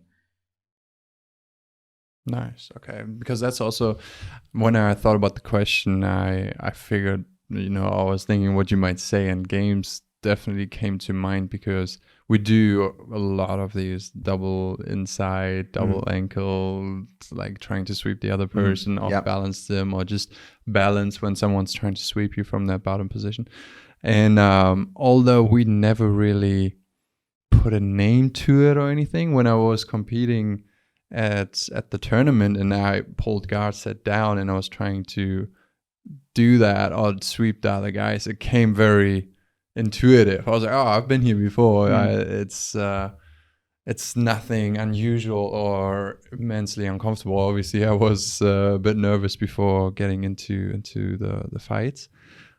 Nice. Okay. Because that's also, when I thought about the question, I figured, I was thinking what you might say, and games definitely came to mind because we do a lot of these double inside, double ankle, like trying to sweep the other person, off balance them, or just balance when someone's trying to sweep you from that bottom position. And although we never really put a name to it or anything, when I was competing at the tournament and I pulled guard, sat down, and I was trying to do that or sweep the other guys, it came very intuitive. I was like, oh, I've been here before. It's nothing unusual or immensely uncomfortable. Obviously, I was a bit nervous before getting into the fights,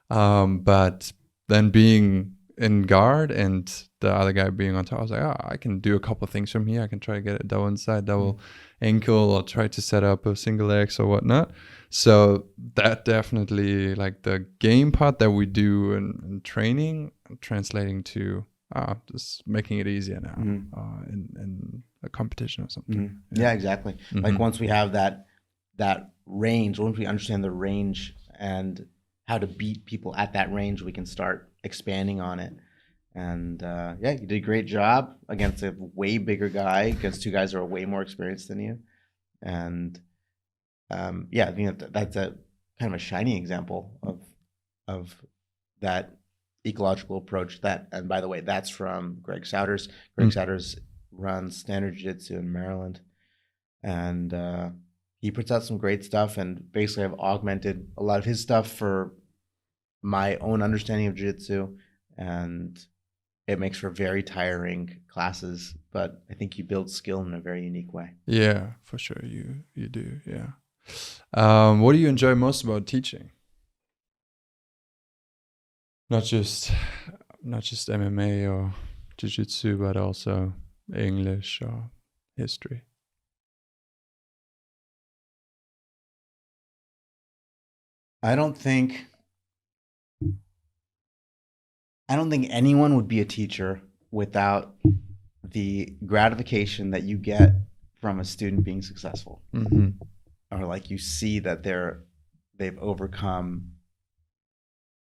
but then being in guard and the other guy being on top, I was like, oh, I can do a couple of things from here. I can try to get a double inside, double ankle, or try to set up a single X or whatnot. So that definitely, like the game part that we do in training, translating to just making it easier now in a competition or something. Yeah, exactly. Like once we have that range, once we understand the range and how to beat people at that range, we can start expanding on it. And yeah, you did a great job against a way bigger guy, against two guys who are way more experienced than you. And yeah, I think that's a kind of a shining example of that ecological approach. And by the way, that's from Greg Souders. Greg Souders runs Standard Jiu-Jitsu in Maryland, and he puts out some great stuff. And basically, I've augmented a lot of his stuff for my own understanding of jiu-jitsu, and it makes for very tiring classes, but I think you build skill in a very unique way. Yeah, for sure you do. Yeah. What do you enjoy most about teaching? Not just MMA or jiu-jitsu, but also English or history. I don't think anyone would be a teacher without the gratification that you get from a student being successful, or like you see that they've overcome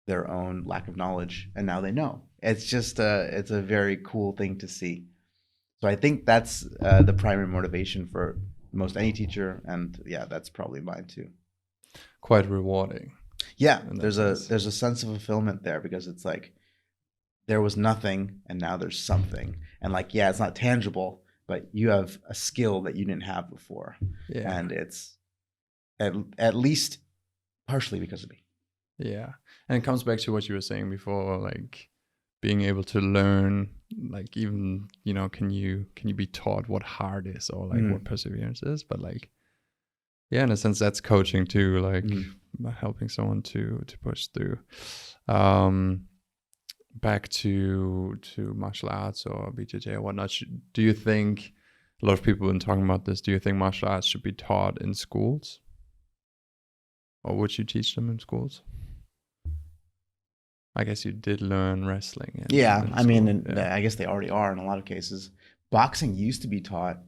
their own lack of knowledge and now they know. It's just it's a very cool thing to see. So I think that's the primary motivation for most any teacher, and yeah, that's probably mine too. Quite rewarding. Yeah, there's a sense of fulfillment there, because it's like there was nothing and now there's something, and like, yeah, it's not tangible, but you have a skill that you didn't have before, and it's at least partially because of me. Yeah, and it comes back to what you were saying before, like being able to learn, like even can you be taught what hard is, or like what perseverance is, but like, yeah, in a sense that's coaching too, like helping someone to push through. Back to martial arts or BJJ or whatnot, do you think a lot of people have been talking about this. Do you think martial arts should be taught in schools? Or would you teach them in schools? I guess you did learn wrestling. I mean, I guess they already are in a lot of cases. Boxing used to be taught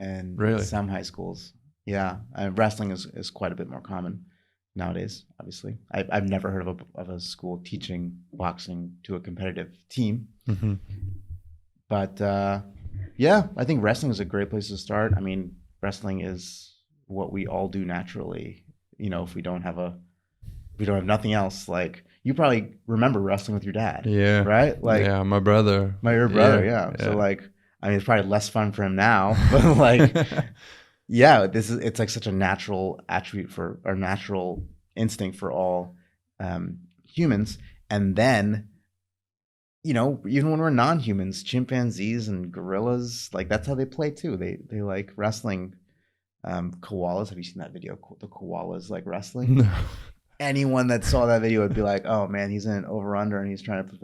in some high schools. Yeah, wrestling is quite a bit more common nowadays, obviously. I've never heard of a school teaching boxing to a competitive team. Mm-hmm. But yeah, I think wrestling is a great place to start. I mean, wrestling is what we all do naturally. You know, if we don't have nothing else, like you probably remember wrestling with your dad. Yeah. Right? Like yeah, my brother. Your brother, yeah. So like, I mean, it's probably less fun for him now, but like, yeah, it's like such a natural attribute or natural instinct for all humans. And then, you know, even when we're non-humans, chimpanzees and gorillas, like that's how they play too. They like wrestling. Koalas, have you seen that video? The koalas like wrestling. No. Anyone that saw that video would be like, "Oh man, he's in an over/under and he's trying to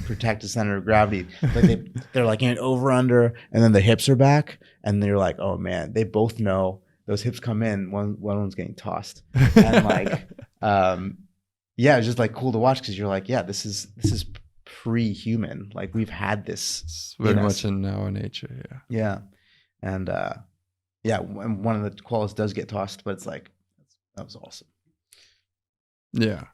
protect the center of gravity." Like they're like in an over/under, and then the hips are back, and they're like, "Oh man," they both know those hips come in. One's getting tossed, and like, yeah, it's just like cool to watch because you're like, yeah, this is pre-human. Like we've had this it's very much in our nature. Yeah, and yeah, and one of the koalas does get tossed, but it's like that was awesome. Yeah.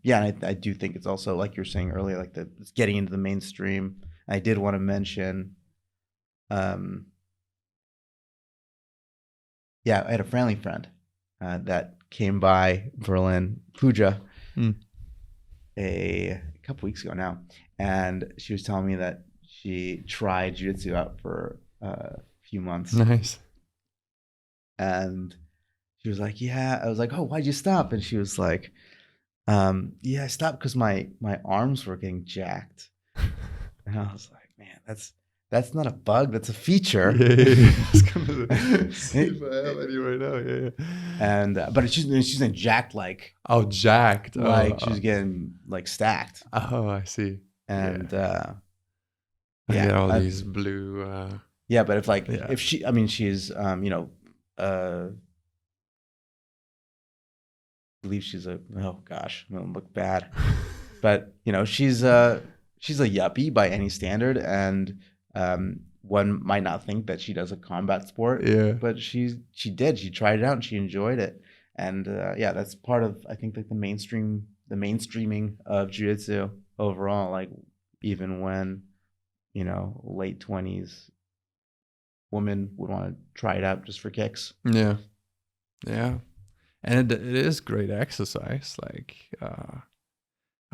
Yeah, and I do think it's also like you were saying earlier, like it's getting into the mainstream. I did want to mention, yeah, I had a friendly friend that came by Berlin, Pooja, a couple weeks ago now, and she was telling me that she tried jiu-jitsu out for a few months. Nice. And she was like, yeah. I was like, oh, why'd you stop? And she was like, yeah, I stopped because my arms were getting jacked. And I was like, man, that's not a bug, that's a feature. Yeah. I was gonna see if I have any right now. Yeah. And but she's in jacked like jacked. Like she's getting like stacked. Oh, I see. And I get all these blue yeah, but if she, I mean, she's you know, I believe she's oh gosh, I'm gonna look bad, but you know, she's a yuppie by any standard, and one might not think that she does a combat sport, but she tried it out and she enjoyed it, and yeah, that's part of, I think, like the mainstreaming of jiu-jitsu overall. Like even when, you know, late 20s woman would want to try it out just for kicks. Yeah. And it is great exercise. Like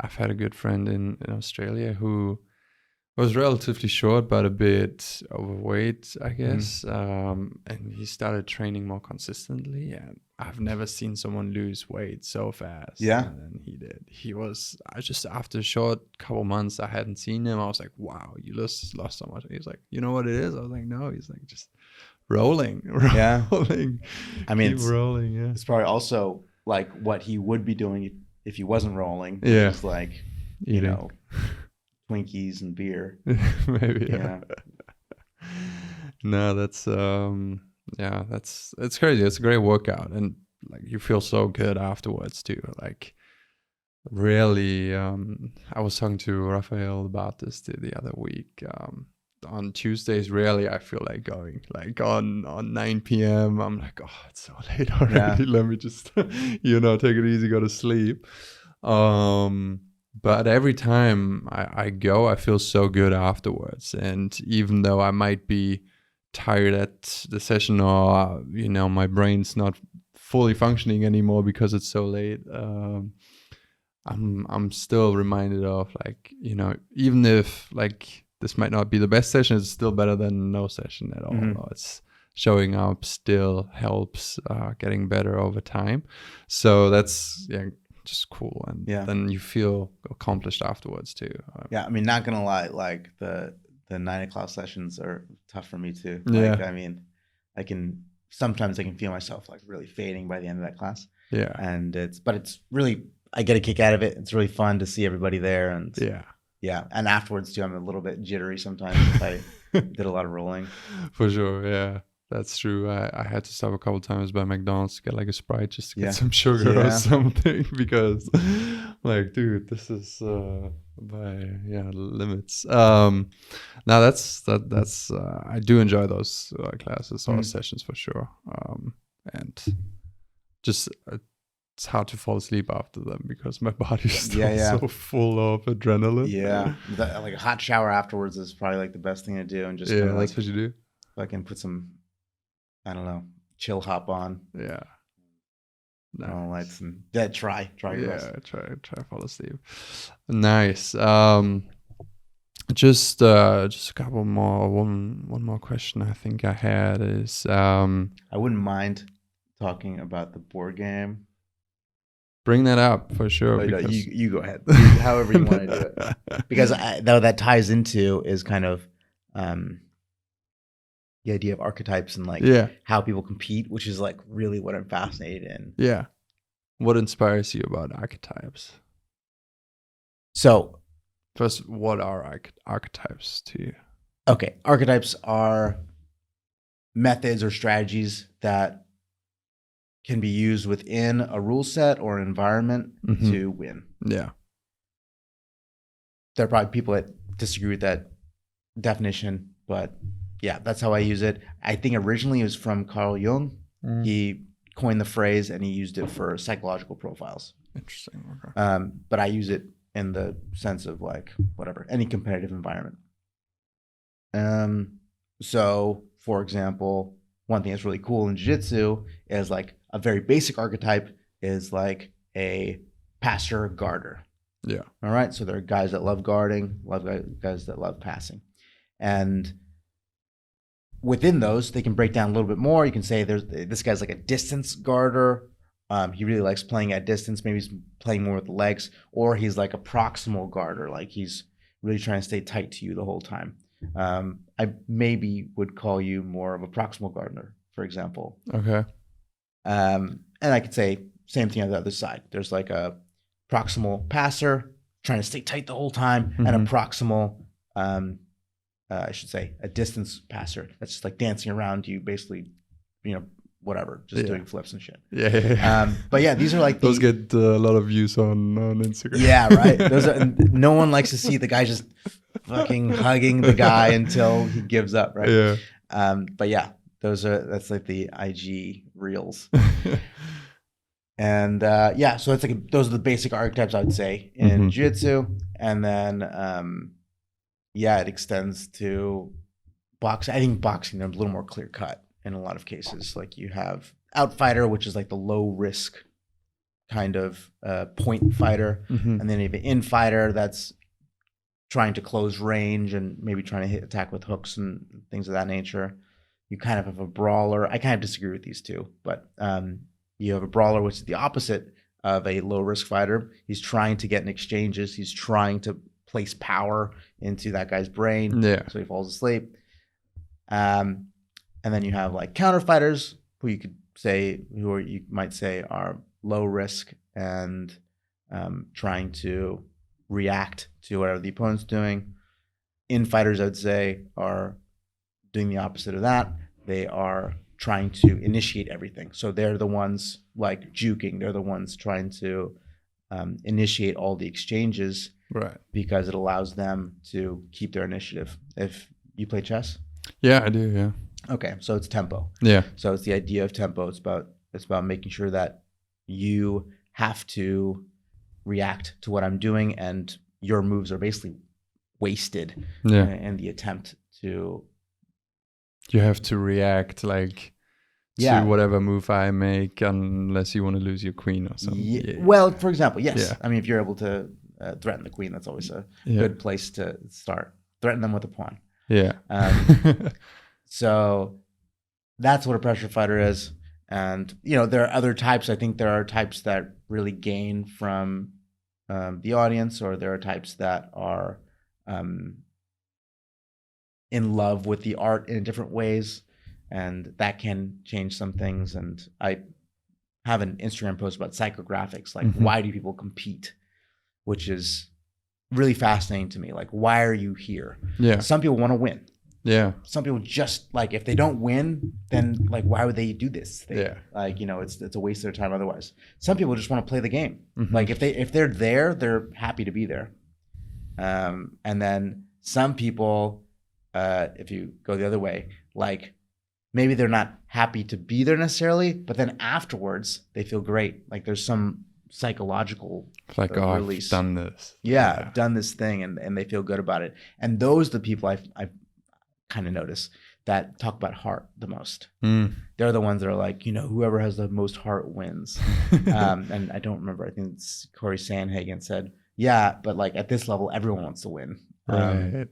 I've had a good friend in Australia who was relatively short but a bit overweight, I guess. And he started training more consistently, and I've never seen someone lose weight so fast. Yeah. And he did. I just, after a short couple months, I hadn't seen him. I was like, wow, you lost so much. And he was like, you know what it is? I was like, no. He's like, just rolling. Yeah. I mean, keep rolling. Yeah. It's probably also like what he would be doing if he wasn't rolling. Yeah. It's like, eating, you know, Twinkies and beer. Maybe. Yeah. No, that's it's crazy. It's a great workout, and like you feel so good afterwards too. Like really, I was talking to Raphael about this the other week. On Tuesdays, rarely I feel like going. Like on 9 p.m., I'm like, oh, it's so late already. Let me just, take it easy, go to sleep. But every time I go, I feel so good afterwards. And even though I might be tired at the session, or my brain's not fully functioning anymore because it's so late, I'm still reminded of, like, even if like this might not be the best session, it's still better than no session at all. Mm-hmm. It's showing up still helps getting better over time. So that's just cool, and then you feel accomplished afterwards too. I mean, not gonna lie, like the 9 o'clock sessions are tough for me too. Like, I mean, sometimes I can feel myself like really fading by the end of that class. Yeah. And it's really, I get a kick out of it. It's really fun to see everybody there, and Yeah, and afterwards too, I'm a little bit jittery sometimes if I did a lot of rolling. For sure, yeah. That's true. I had to stop a couple times by McDonald's to get like a Sprite just to get some sugar or something because like, dude, this is by limits. Now that's I do enjoy those classes or sessions for sure. And just it's hard to fall asleep after them because my body's still so full of adrenaline. Yeah, like a hot shower afterwards is probably like the best thing to do, and just kind of like that's what you do. Fucking put some, I don't know, chill hop on. Yeah. Nice. All lights and try. Yeah, try fall asleep. Nice. Just a couple more. One more question I think I had is I wouldn't mind talking about the board game. Bring that up for sure. No, you go ahead. However you want to do it. Because that ties into is kind of the idea of archetypes and like how people compete, which is like really what I'm fascinated in. Yeah. What inspires you about archetypes? So first, what are archetypes to you? Okay. Archetypes are methods or strategies that can be used within a rule set or an environment to win. Yeah. There are probably people that disagree with that definition, but yeah, that's how I use it. I think originally it was from Carl Jung. He coined the phrase and he used it for psychological profiles. Interesting. Okay. But I use it in the sense of like whatever, any competitive environment. So for example, one thing that's really cool in jiu-jitsu is like a very basic archetype is like a passer guarder. Yeah. All right. So there are guys that love guarding, guys that love passing. And within those, they can break down a little bit more. You can say this guy's like a distance guarder. He really likes playing at distance. Maybe he's playing more with the legs, or he's like a proximal guarder. Like he's really trying to stay tight to you the whole time. I maybe would call you more of a proximal guarder, for example. Okay. And I could say same thing on the other side. There's like a proximal passer trying to stay tight the whole time, and a proximal, I should say, a distance passer that's just like dancing around you, basically, whatever, just doing flips and shit. Yeah. But yeah, these are like those get a lot of views on Instagram. Yeah, right. Those are, no one likes to see the guy just fucking hugging the guy until he gives up, right? Yeah. But yeah, that's like the IG reels. And so it's like those are the basic archetypes I would say in jiu-jitsu, and then it extends to boxing. I think boxing they're a little more clear cut in a lot of cases. Like you have outfighter, which is like the low risk kind of point fighter, and then you have an infighter that's trying to close range and maybe trying to attack with hooks and things of that nature. You kind of have a brawler. I kind of disagree with these two, but you have a brawler, which is the opposite of a low risk fighter. He's trying to get in exchanges. He's trying to place power into that guy's brain, so he falls asleep. And then you have like counter fighters, who you might say are low risk and trying to react to whatever the opponent's doing. Infighters, I would say, are doing the opposite of that. They are trying to initiate everything. So they're the ones like juking. They're the ones trying to initiate all the exchanges, right? Because it allows them to keep their initiative. If you play chess? Yeah, I do. Yeah. Okay, so it's tempo. Yeah. So it's the idea of tempo. It's about making sure that you have to react to what I'm doing, and your moves are basically wasted in the attempt to. You have to react like to whatever move I make, unless you want to lose your queen or something. Yeah. Well, for example, yes. Yeah. I mean, if you're able to threaten the queen, that's always a good place to start. Threaten them with a pawn. Yeah. So that's what a pressure fighter is. And, there are other types. I think there are types that really gain from the audience, or there are types that are in love with the art in different ways, and that can change some things. And I have an Instagram post about psychographics, like why do people compete, which is really fascinating to me. Like, why are you here? Yeah. Some people want to win. Yeah. Some people just like, if they don't win, then like, why would they do this thing? Yeah. Like, it's a waste of their time otherwise. Some people just want to play the game. Mm-hmm. Like if they're there, they're happy to be there. And then some people, if you go the other way, like maybe they're not happy to be there necessarily, but then afterwards they feel great. Like there's some psychological like, oh, release. I've done this. Yeah, I've done this thing, and they feel good about it. And those are the people I kind of notice that talk about heart the most. They're the ones that are like, whoever has the most heart wins. And I don't remember, I think it's Corey Sandhagen said, yeah, but like at this level, everyone wants to win. Right.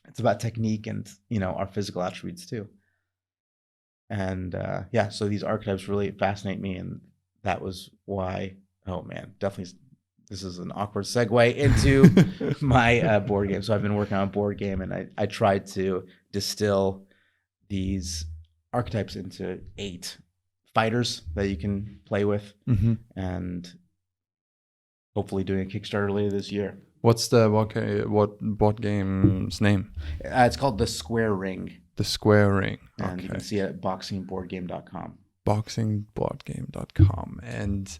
It's about technique and, our physical attributes too. And so these archetypes really fascinate me. And that was why, oh man, definitely, this is an awkward segue into my board game. So I've been working on a board game, and I tried to distill these archetypes into 8 fighters that you can play with, and hopefully doing a Kickstarter later this year. What's the what board game's name? It's called The Square Ring. The Square Ring. And you can see it at boxingboardgame.com. Boxingboardgame.com. And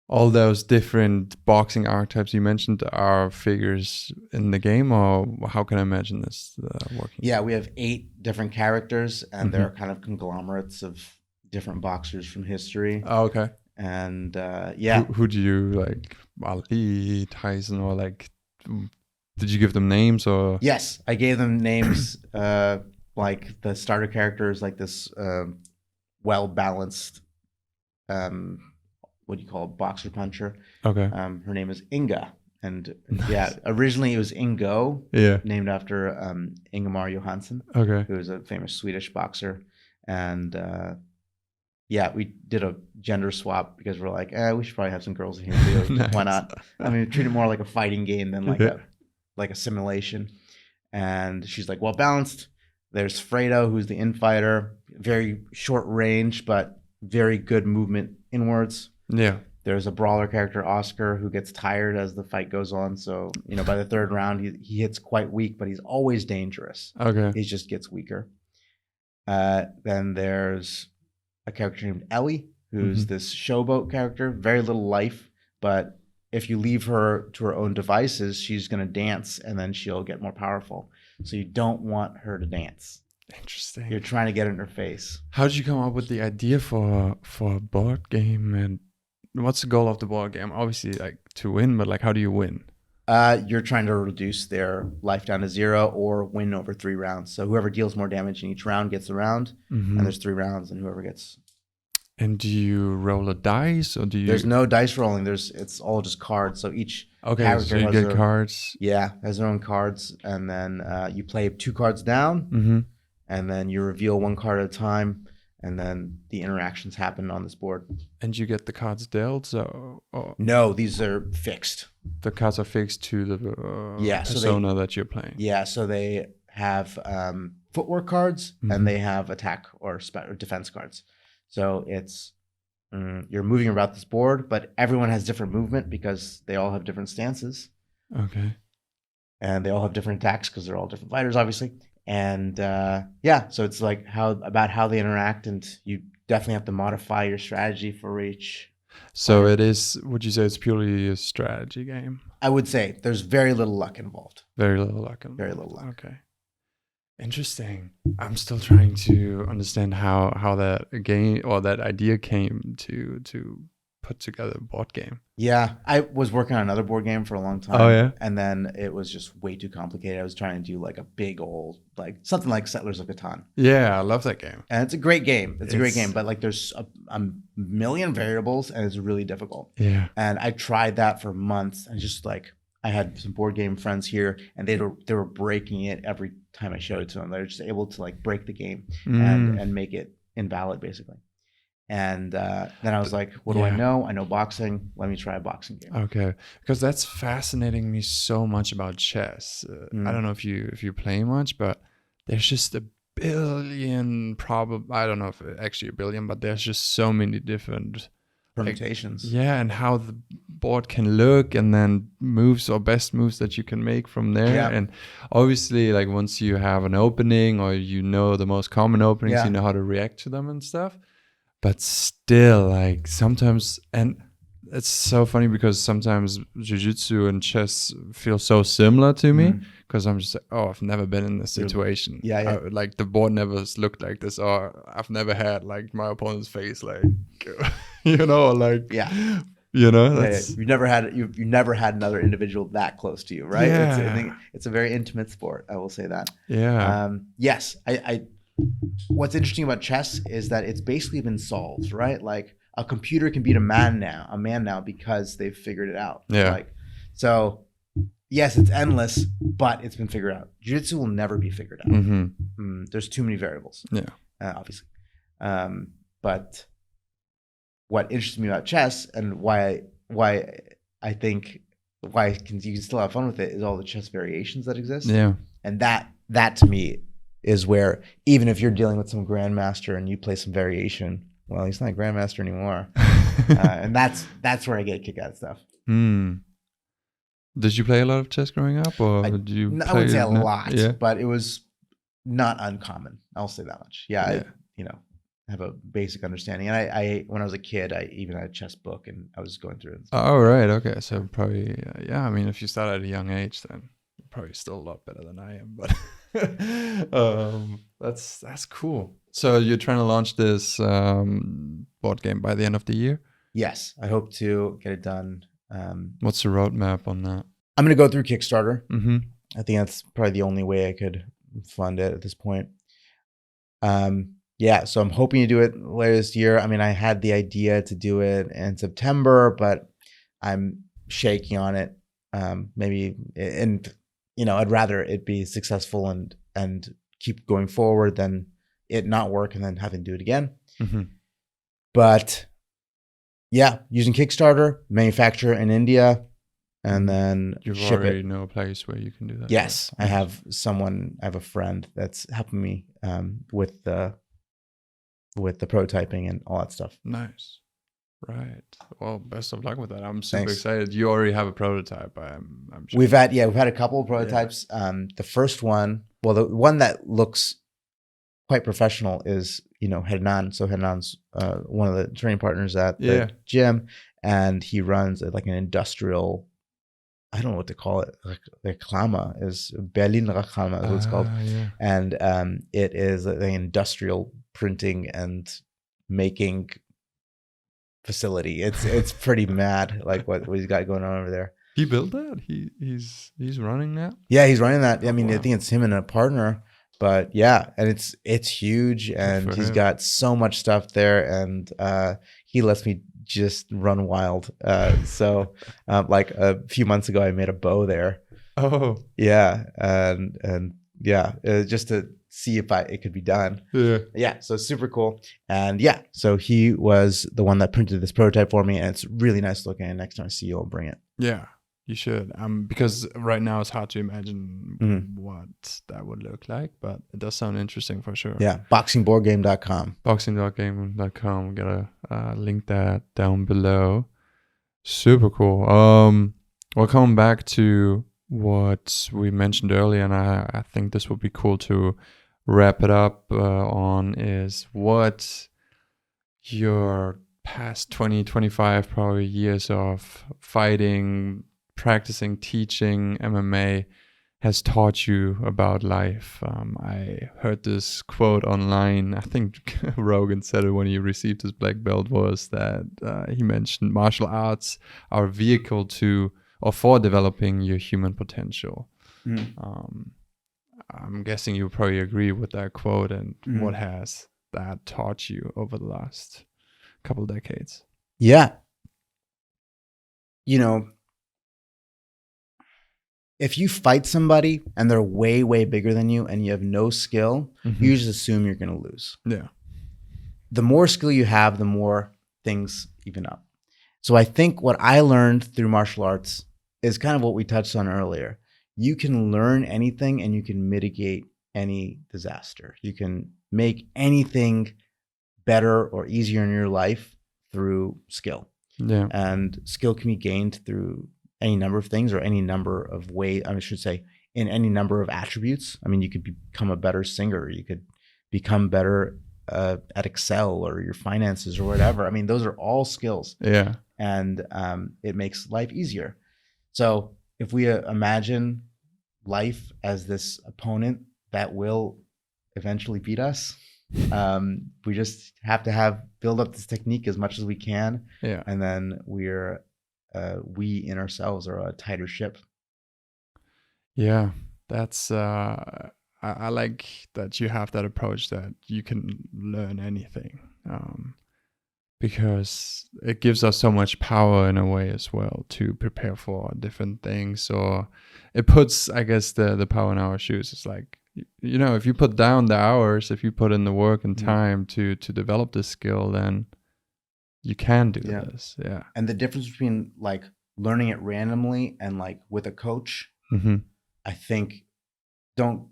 all those different boxing archetypes you mentioned are figures in the game, or how can I imagine this working? Yeah, we have 8 different characters, and they're kind of conglomerates of different boxers from history. Oh, okay. And who do you like? Ali, Tyson, or like? Did you give them names or? Yes, I gave them names. Like the starter character is like this well balanced. What do you call it? Boxer puncher. Okay. Her name is Inga, and originally it was Ingo. Yeah. Named after Ingemar Johansson. Okay. Who was a famous Swedish boxer, and we did a gender swap because we're like, we should probably have some girls in here too. Nice. Why not? I mean, treat it more like a fighting game than like a simulation. And she's like well balanced. There's Fredo, who's the infighter, very short range but very good movement inwards. Yeah. There's a brawler character, Oscar, who gets tired as the fight goes on. So, by the 3rd round, he hits quite weak, but he's always dangerous. Okay. He just gets weaker. Then there's a character named Ellie, who's this showboat character, very little life, but if you leave her to her own devices, she's going to dance and then she'll get more powerful. So you don't want her to dance. Interesting. You're trying to get in her face. How did you come up with the idea for a board game, and what's the goal of the board game? Obviously, like to win, but like how do you win? You're trying to reduce their life down to 0 or win over 3 rounds. So whoever deals more damage in each round gets the round, and there's 3 rounds, and whoever gets. And do you roll a dice, or do you? There's no dice rolling. It's all just cards. So each character so you has get cards. Yeah, has their own cards, and then you play 2 cards down, and then you reveal 1 card at a time, and then the interactions happen on this board. And you get the cards dealt. So no, these are fixed. The cards are fixed to the persona that you're playing. Yeah, so they have footwork cards, and they have attack or defense cards. So it's you're moving about this board, but everyone has different movement because they all have different stances. Okay. And they all have different attacks because they're all different fighters, obviously. And so it's like how they interact, and you definitely have to modify your strategy for each. So it is, would you say it's purely a strategy game? I would say there's very little luck involved. Very little luck involved. Very little luck. Okay. Interesting. I'm still trying to understand how that game or that idea came to put together a board game. Yeah, I was working on another board game for a long time. Oh yeah. And then it was just way too complicated. I was trying to do like a big old, like something like Settlers of Catan. Yeah, I love that game. And it's a great game. It's a great game, but like there's a million variables and it's really difficult. Yeah. And I tried that for months, and just like I had some board game friends here, and they were breaking it every time I showed it to them. They were just able to like break the game and make it invalid basically. And then I was like, what do I know? I know boxing. Let me try a boxing game. Okay. Because that's fascinating me so much about chess. I don't know if you play much, but there's just a billion, I don't know if actually a billion, but there's just so many different permutations. Yeah, and how the board can look, and then moves or best moves that you can make from there. Yeah. And obviously, like once you have an opening or the most common openings, Yeah. you know how to react to them and stuff. But still, like sometimes, and it's so funny because sometimes jiu-jitsu and chess feel so similar to me, because I'm just like, oh, I've never been in this situation. Yeah. Like the board never looked like this, or I've never had like my opponent's face like, like, that's, You've never had another individual that close to you, right? Yeah. I think it's a very intimate sport. I will say that. Yeah. Yes. What's interesting about chess is that it's basically been solved, right? Like a computer can beat a man now because they've figured it out. Yeah. So yes, it's endless, but it's been figured out. Jiu-jitsu will never be figured out. There's too many variables. Yeah. Obviously. But what interests me about chess and why I think you can still have fun with it is all the chess variations that exist. Yeah. And that to me is where, even if you're dealing with some grandmaster and you play some variation, well, he's not a grandmaster anymore. And that's where I get a kick out of stuff. Did you play a lot of chess growing up, or did you? I would say a lot, but it was not uncommon. I'll say that much. Yeah. I have a basic understanding. And I when I was a kid, I even had a chess book and I was going through it. Oh, right. Okay. So probably, I mean, if you start at a young age, then you're probably still a lot better than I am. But that's cool. So you're trying to launch this board game by the end of the year? Yes. I hope to get it done. What's the roadmap on that? I'm going to go through Kickstarter. Mm-hmm. I think that's probably the only way I could fund it at this point. Yeah, so I'm hoping to do it later this year. I mean, I had the idea to do it in September, but I'm shaky on it. Maybe, and I'd rather it be successful and keep going forward than it not work and then having to do it again. But yeah, using Kickstarter, manufacture in India, and then you ship already it. know a place where you can do that. Yes, right? I have a friend that's helping me with the prototyping and all that stuff. Nice. Right. Well, best of luck with that. I'm super excited. You already have a prototype. I'm sure. We've had a couple of prototypes. Yeah. The first one, the one that looks quite professional is, Hernan. So Hernan's one of the training partners at the gym, and he runs like an industrial, I don't know what to call it. Like Reklama is Berlin Reklama is what it's called. Yeah. And it is the industrial printing and making facility. It's pretty mad, like what he's got going on over there. He built that? He's running that? Yeah, he's running that. I mean, wow. I think it's him and a partner. But yeah, and it's huge, and he's got so much stuff there, and he lets me just run wild. So like a few months ago, I made a bow there. Oh. Yeah, and yeah, just to see if it could be done. Yeah, so super cool. And yeah, so he was the one that printed this prototype for me, and it's really nice looking. And next time I see you, I'll bring it. Yeah, you should. Because right now it's hard to imagine what that would look like, but it does sound interesting for sure. Yeah, boxingboardgame.com. Boxing.game.com. We gotta link that down below. Super cool. Well, coming back to what we mentioned earlier, and I think this would be cool to wrap it up on, is what your past 20, 25 probably years of fighting, practicing, teaching MMA has taught you about life. I heard this quote online. I think Rogan said it when he received his black belt, was that he mentioned martial arts are a vehicle to or for developing your human potential. I'm guessing you probably agree with that quote, and what has that taught you over the last couple of decades? Yeah. If you fight somebody and they're way, way bigger than you and you have no skill, you just assume you're going to lose. Yeah. The more skill you have, the more things even up. So I think what I learned through martial arts is kind of what we touched on earlier. You can learn anything and you can mitigate any disaster. You can make anything better or easier in your life through skill. Yeah. And skill can be gained through any number of things or any number of ways. I should say in any number of attributes. I mean, you could become a better singer. You could become better at Excel or your finances or whatever. I mean, those are all skills. Yeah. And it makes life easier. So if we imagine life as this opponent that will eventually beat us, we just have to build up this technique as much as we can. Yeah. And then we in ourselves are a tighter ship. Yeah. That's, I like that you have that approach that you can learn anything. Because it gives us so much power in a way as well to prepare for different things, or it puts, I guess, the power in our shoes. It's like, you know, if you put down the hours, if you put in the work and time to develop this skill, then you can do this. Yeah. And the difference between like learning it randomly and like with a coach, I think, don't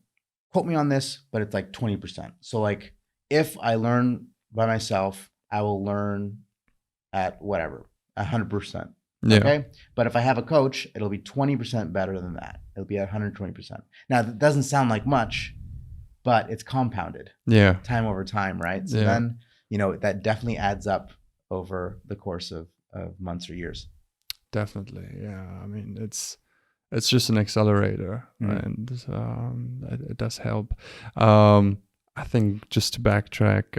quote me on this, but it's like 20%. So like if I learn by myself, I will learn at whatever, 100%. Yeah. Okay. But if I have a coach, it'll be 20% better than that. It'll be at 120%. Now, that doesn't sound like much, but it's compounded. Yeah. Time over time, right? So then, you know, that definitely adds up over the course of months or years. Definitely. Yeah. I mean, it's just an accelerator, and it does help. I think just to backtrack,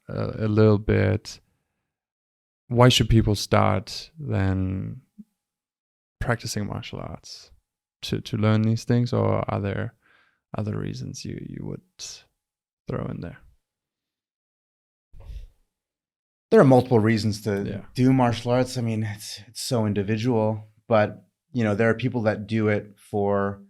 a little bit, why should people start then practicing martial arts to learn these things, or are there other reasons you would throw in there? There are multiple reasons to do martial arts. I mean, it's so individual, but you know, there are people that do it for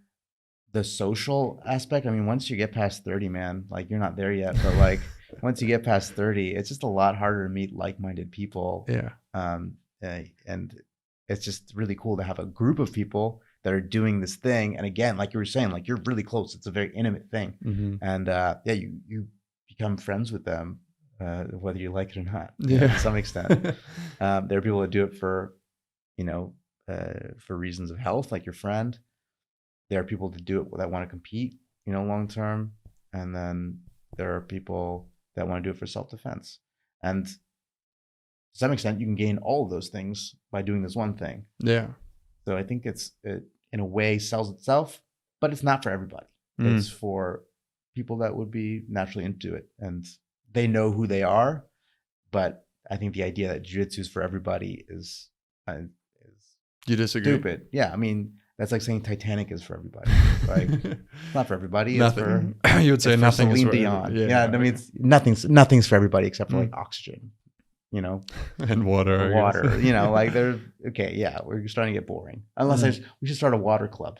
the social aspect. I mean, once you get past 30, man, like you're not there yet, but like once you get past 30, it's just a lot harder to meet like-minded people. Yeah. And it's just really cool to have a group of people that are doing this thing. And again, like you were saying, like you're really close. It's a very intimate thing. And you become friends with them, whether you like it or not, to some extent. There are people that do it for, you know, for reasons of health, like your friend. There are people that do it that want to compete, you know, long term. And then there are people that want to do it for self-defense. And to some extent, you can gain all of those things by doing this one thing. Yeah. So I think it in a way sells itself, but it's not for everybody. It's for people that would be naturally into it, and they know who they are. But I think the idea that jiu-jitsu is for everybody is you disagree? Stupid. Yeah, I mean, that's like saying Titanic is for everybody. Like, it's not for everybody. Nothing. It's for, you would say nothing is for Dion. Yeah, I mean, it's nothing's for everybody except for like oxygen, you know, and water. You know, like they're okay. Yeah, we're starting to get boring. Unless we should start a water club.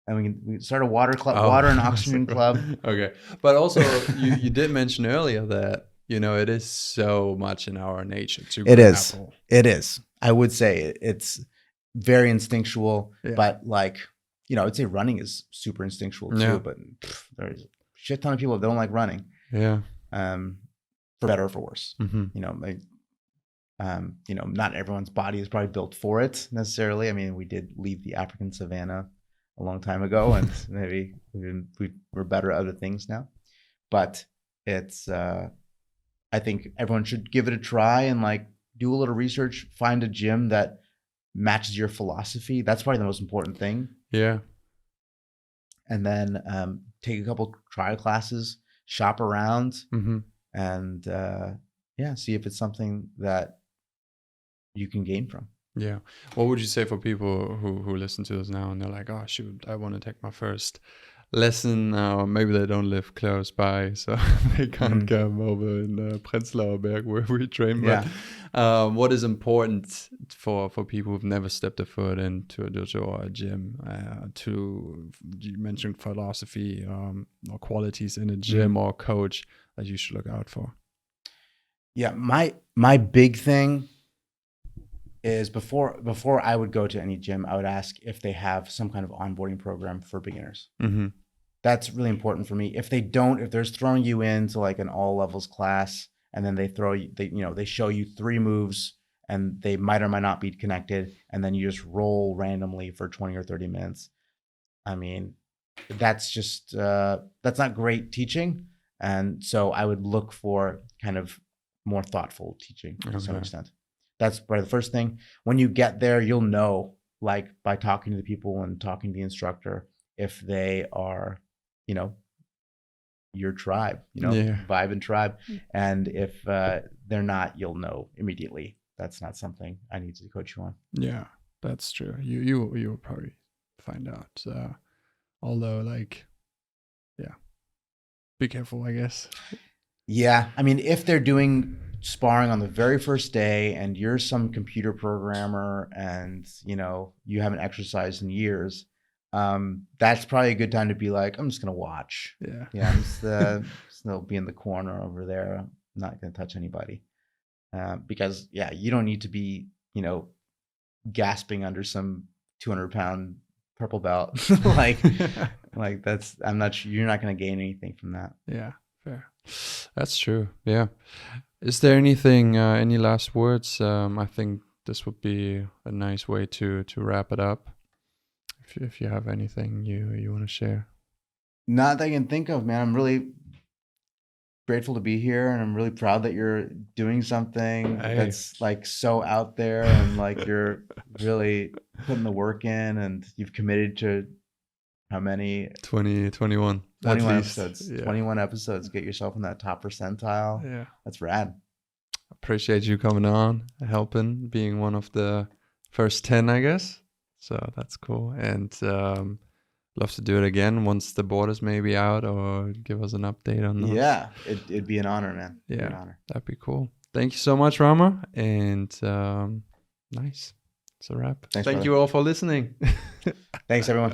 And we start a water club, water and oxygen club. Okay, but also you did mention earlier that, you know, it is so much in our nature to grapple. It is. I would say it's very instinctual, but like, you know, I would say running is super instinctual too, but there's a shit ton of people that don't like running. Yeah. For better or for worse. You know, like, you know, not everyone's body is probably built for it necessarily. I mean, we did leave the African savanna a long time ago, and maybe we're better at other things now. But it's, I think everyone should give it a try and like do a little research, find a gym that matches your philosophy. That's probably the most important thing. Yeah. And then take a couple trial classes, shop around, and see if it's something that you can gain from. Yeah. What would you say for people who listen to us now and they're like, oh, shoot, I want to take my first lesson now? Maybe they don't live close by, so they can't come over in Prenzlauer Berg where we train. But what is important for people who've never stepped a foot into a dojo or a gym? You mentioned philosophy or qualities in a gym or coach that you should look out for. Yeah, my big thing is before I would go to any gym, I would ask if they have some kind of onboarding program for beginners. That's really important for me. If they don't, if they're throwing you into like an all levels class and then they throw you, they show you 3 moves, and they might or might not be connected, and then you just roll randomly for 20 or 30 minutes. I mean, that's just that's not great teaching. And so I would look for kind of more thoughtful teaching to some extent. That's probably the first thing. When you get there, you'll know, like by talking to the people and talking to the instructor, if they are, your tribe, vibe and tribe. And if they're not, you'll know immediately. That's not something I need to coach you on. Yeah, that's true. You will probably find out. Although, be careful, I guess. Yeah, I mean, if they're doing sparring on the very first day and you're some computer programmer and you haven't exercised in years, that's probably a good time to be like, I'm just gonna watch. I'm just gonna be in the corner over there. I'm not gonna touch anybody, because you don't need to be gasping under some 200-pound purple belt. like that's, I'm not sure, you're not gonna gain anything from that. Yeah, fair. That's true. Yeah. Is there anything, any last words? I think this would be a nice way to wrap it up. If you have anything you want to share. Not that I can think of, man. I'm really grateful to be here, and I'm really proud that you're doing something that's like so out there, and like you're really putting the work in, and you've committed to how many? 21 episodes. 21 episodes. Get yourself in that top percentile. Yeah. That's rad. Appreciate you coming on, helping, being one of the first 10, I guess. So that's cool. And love to do it again once the borders may be out, or give us an update on those. Yeah, it'd be an honor, man. Yeah, an honor. That'd be cool. Thank you so much, Rama. And nice. It's a wrap. Thanks, Thank brother. you all for listening. Thanks, everyone.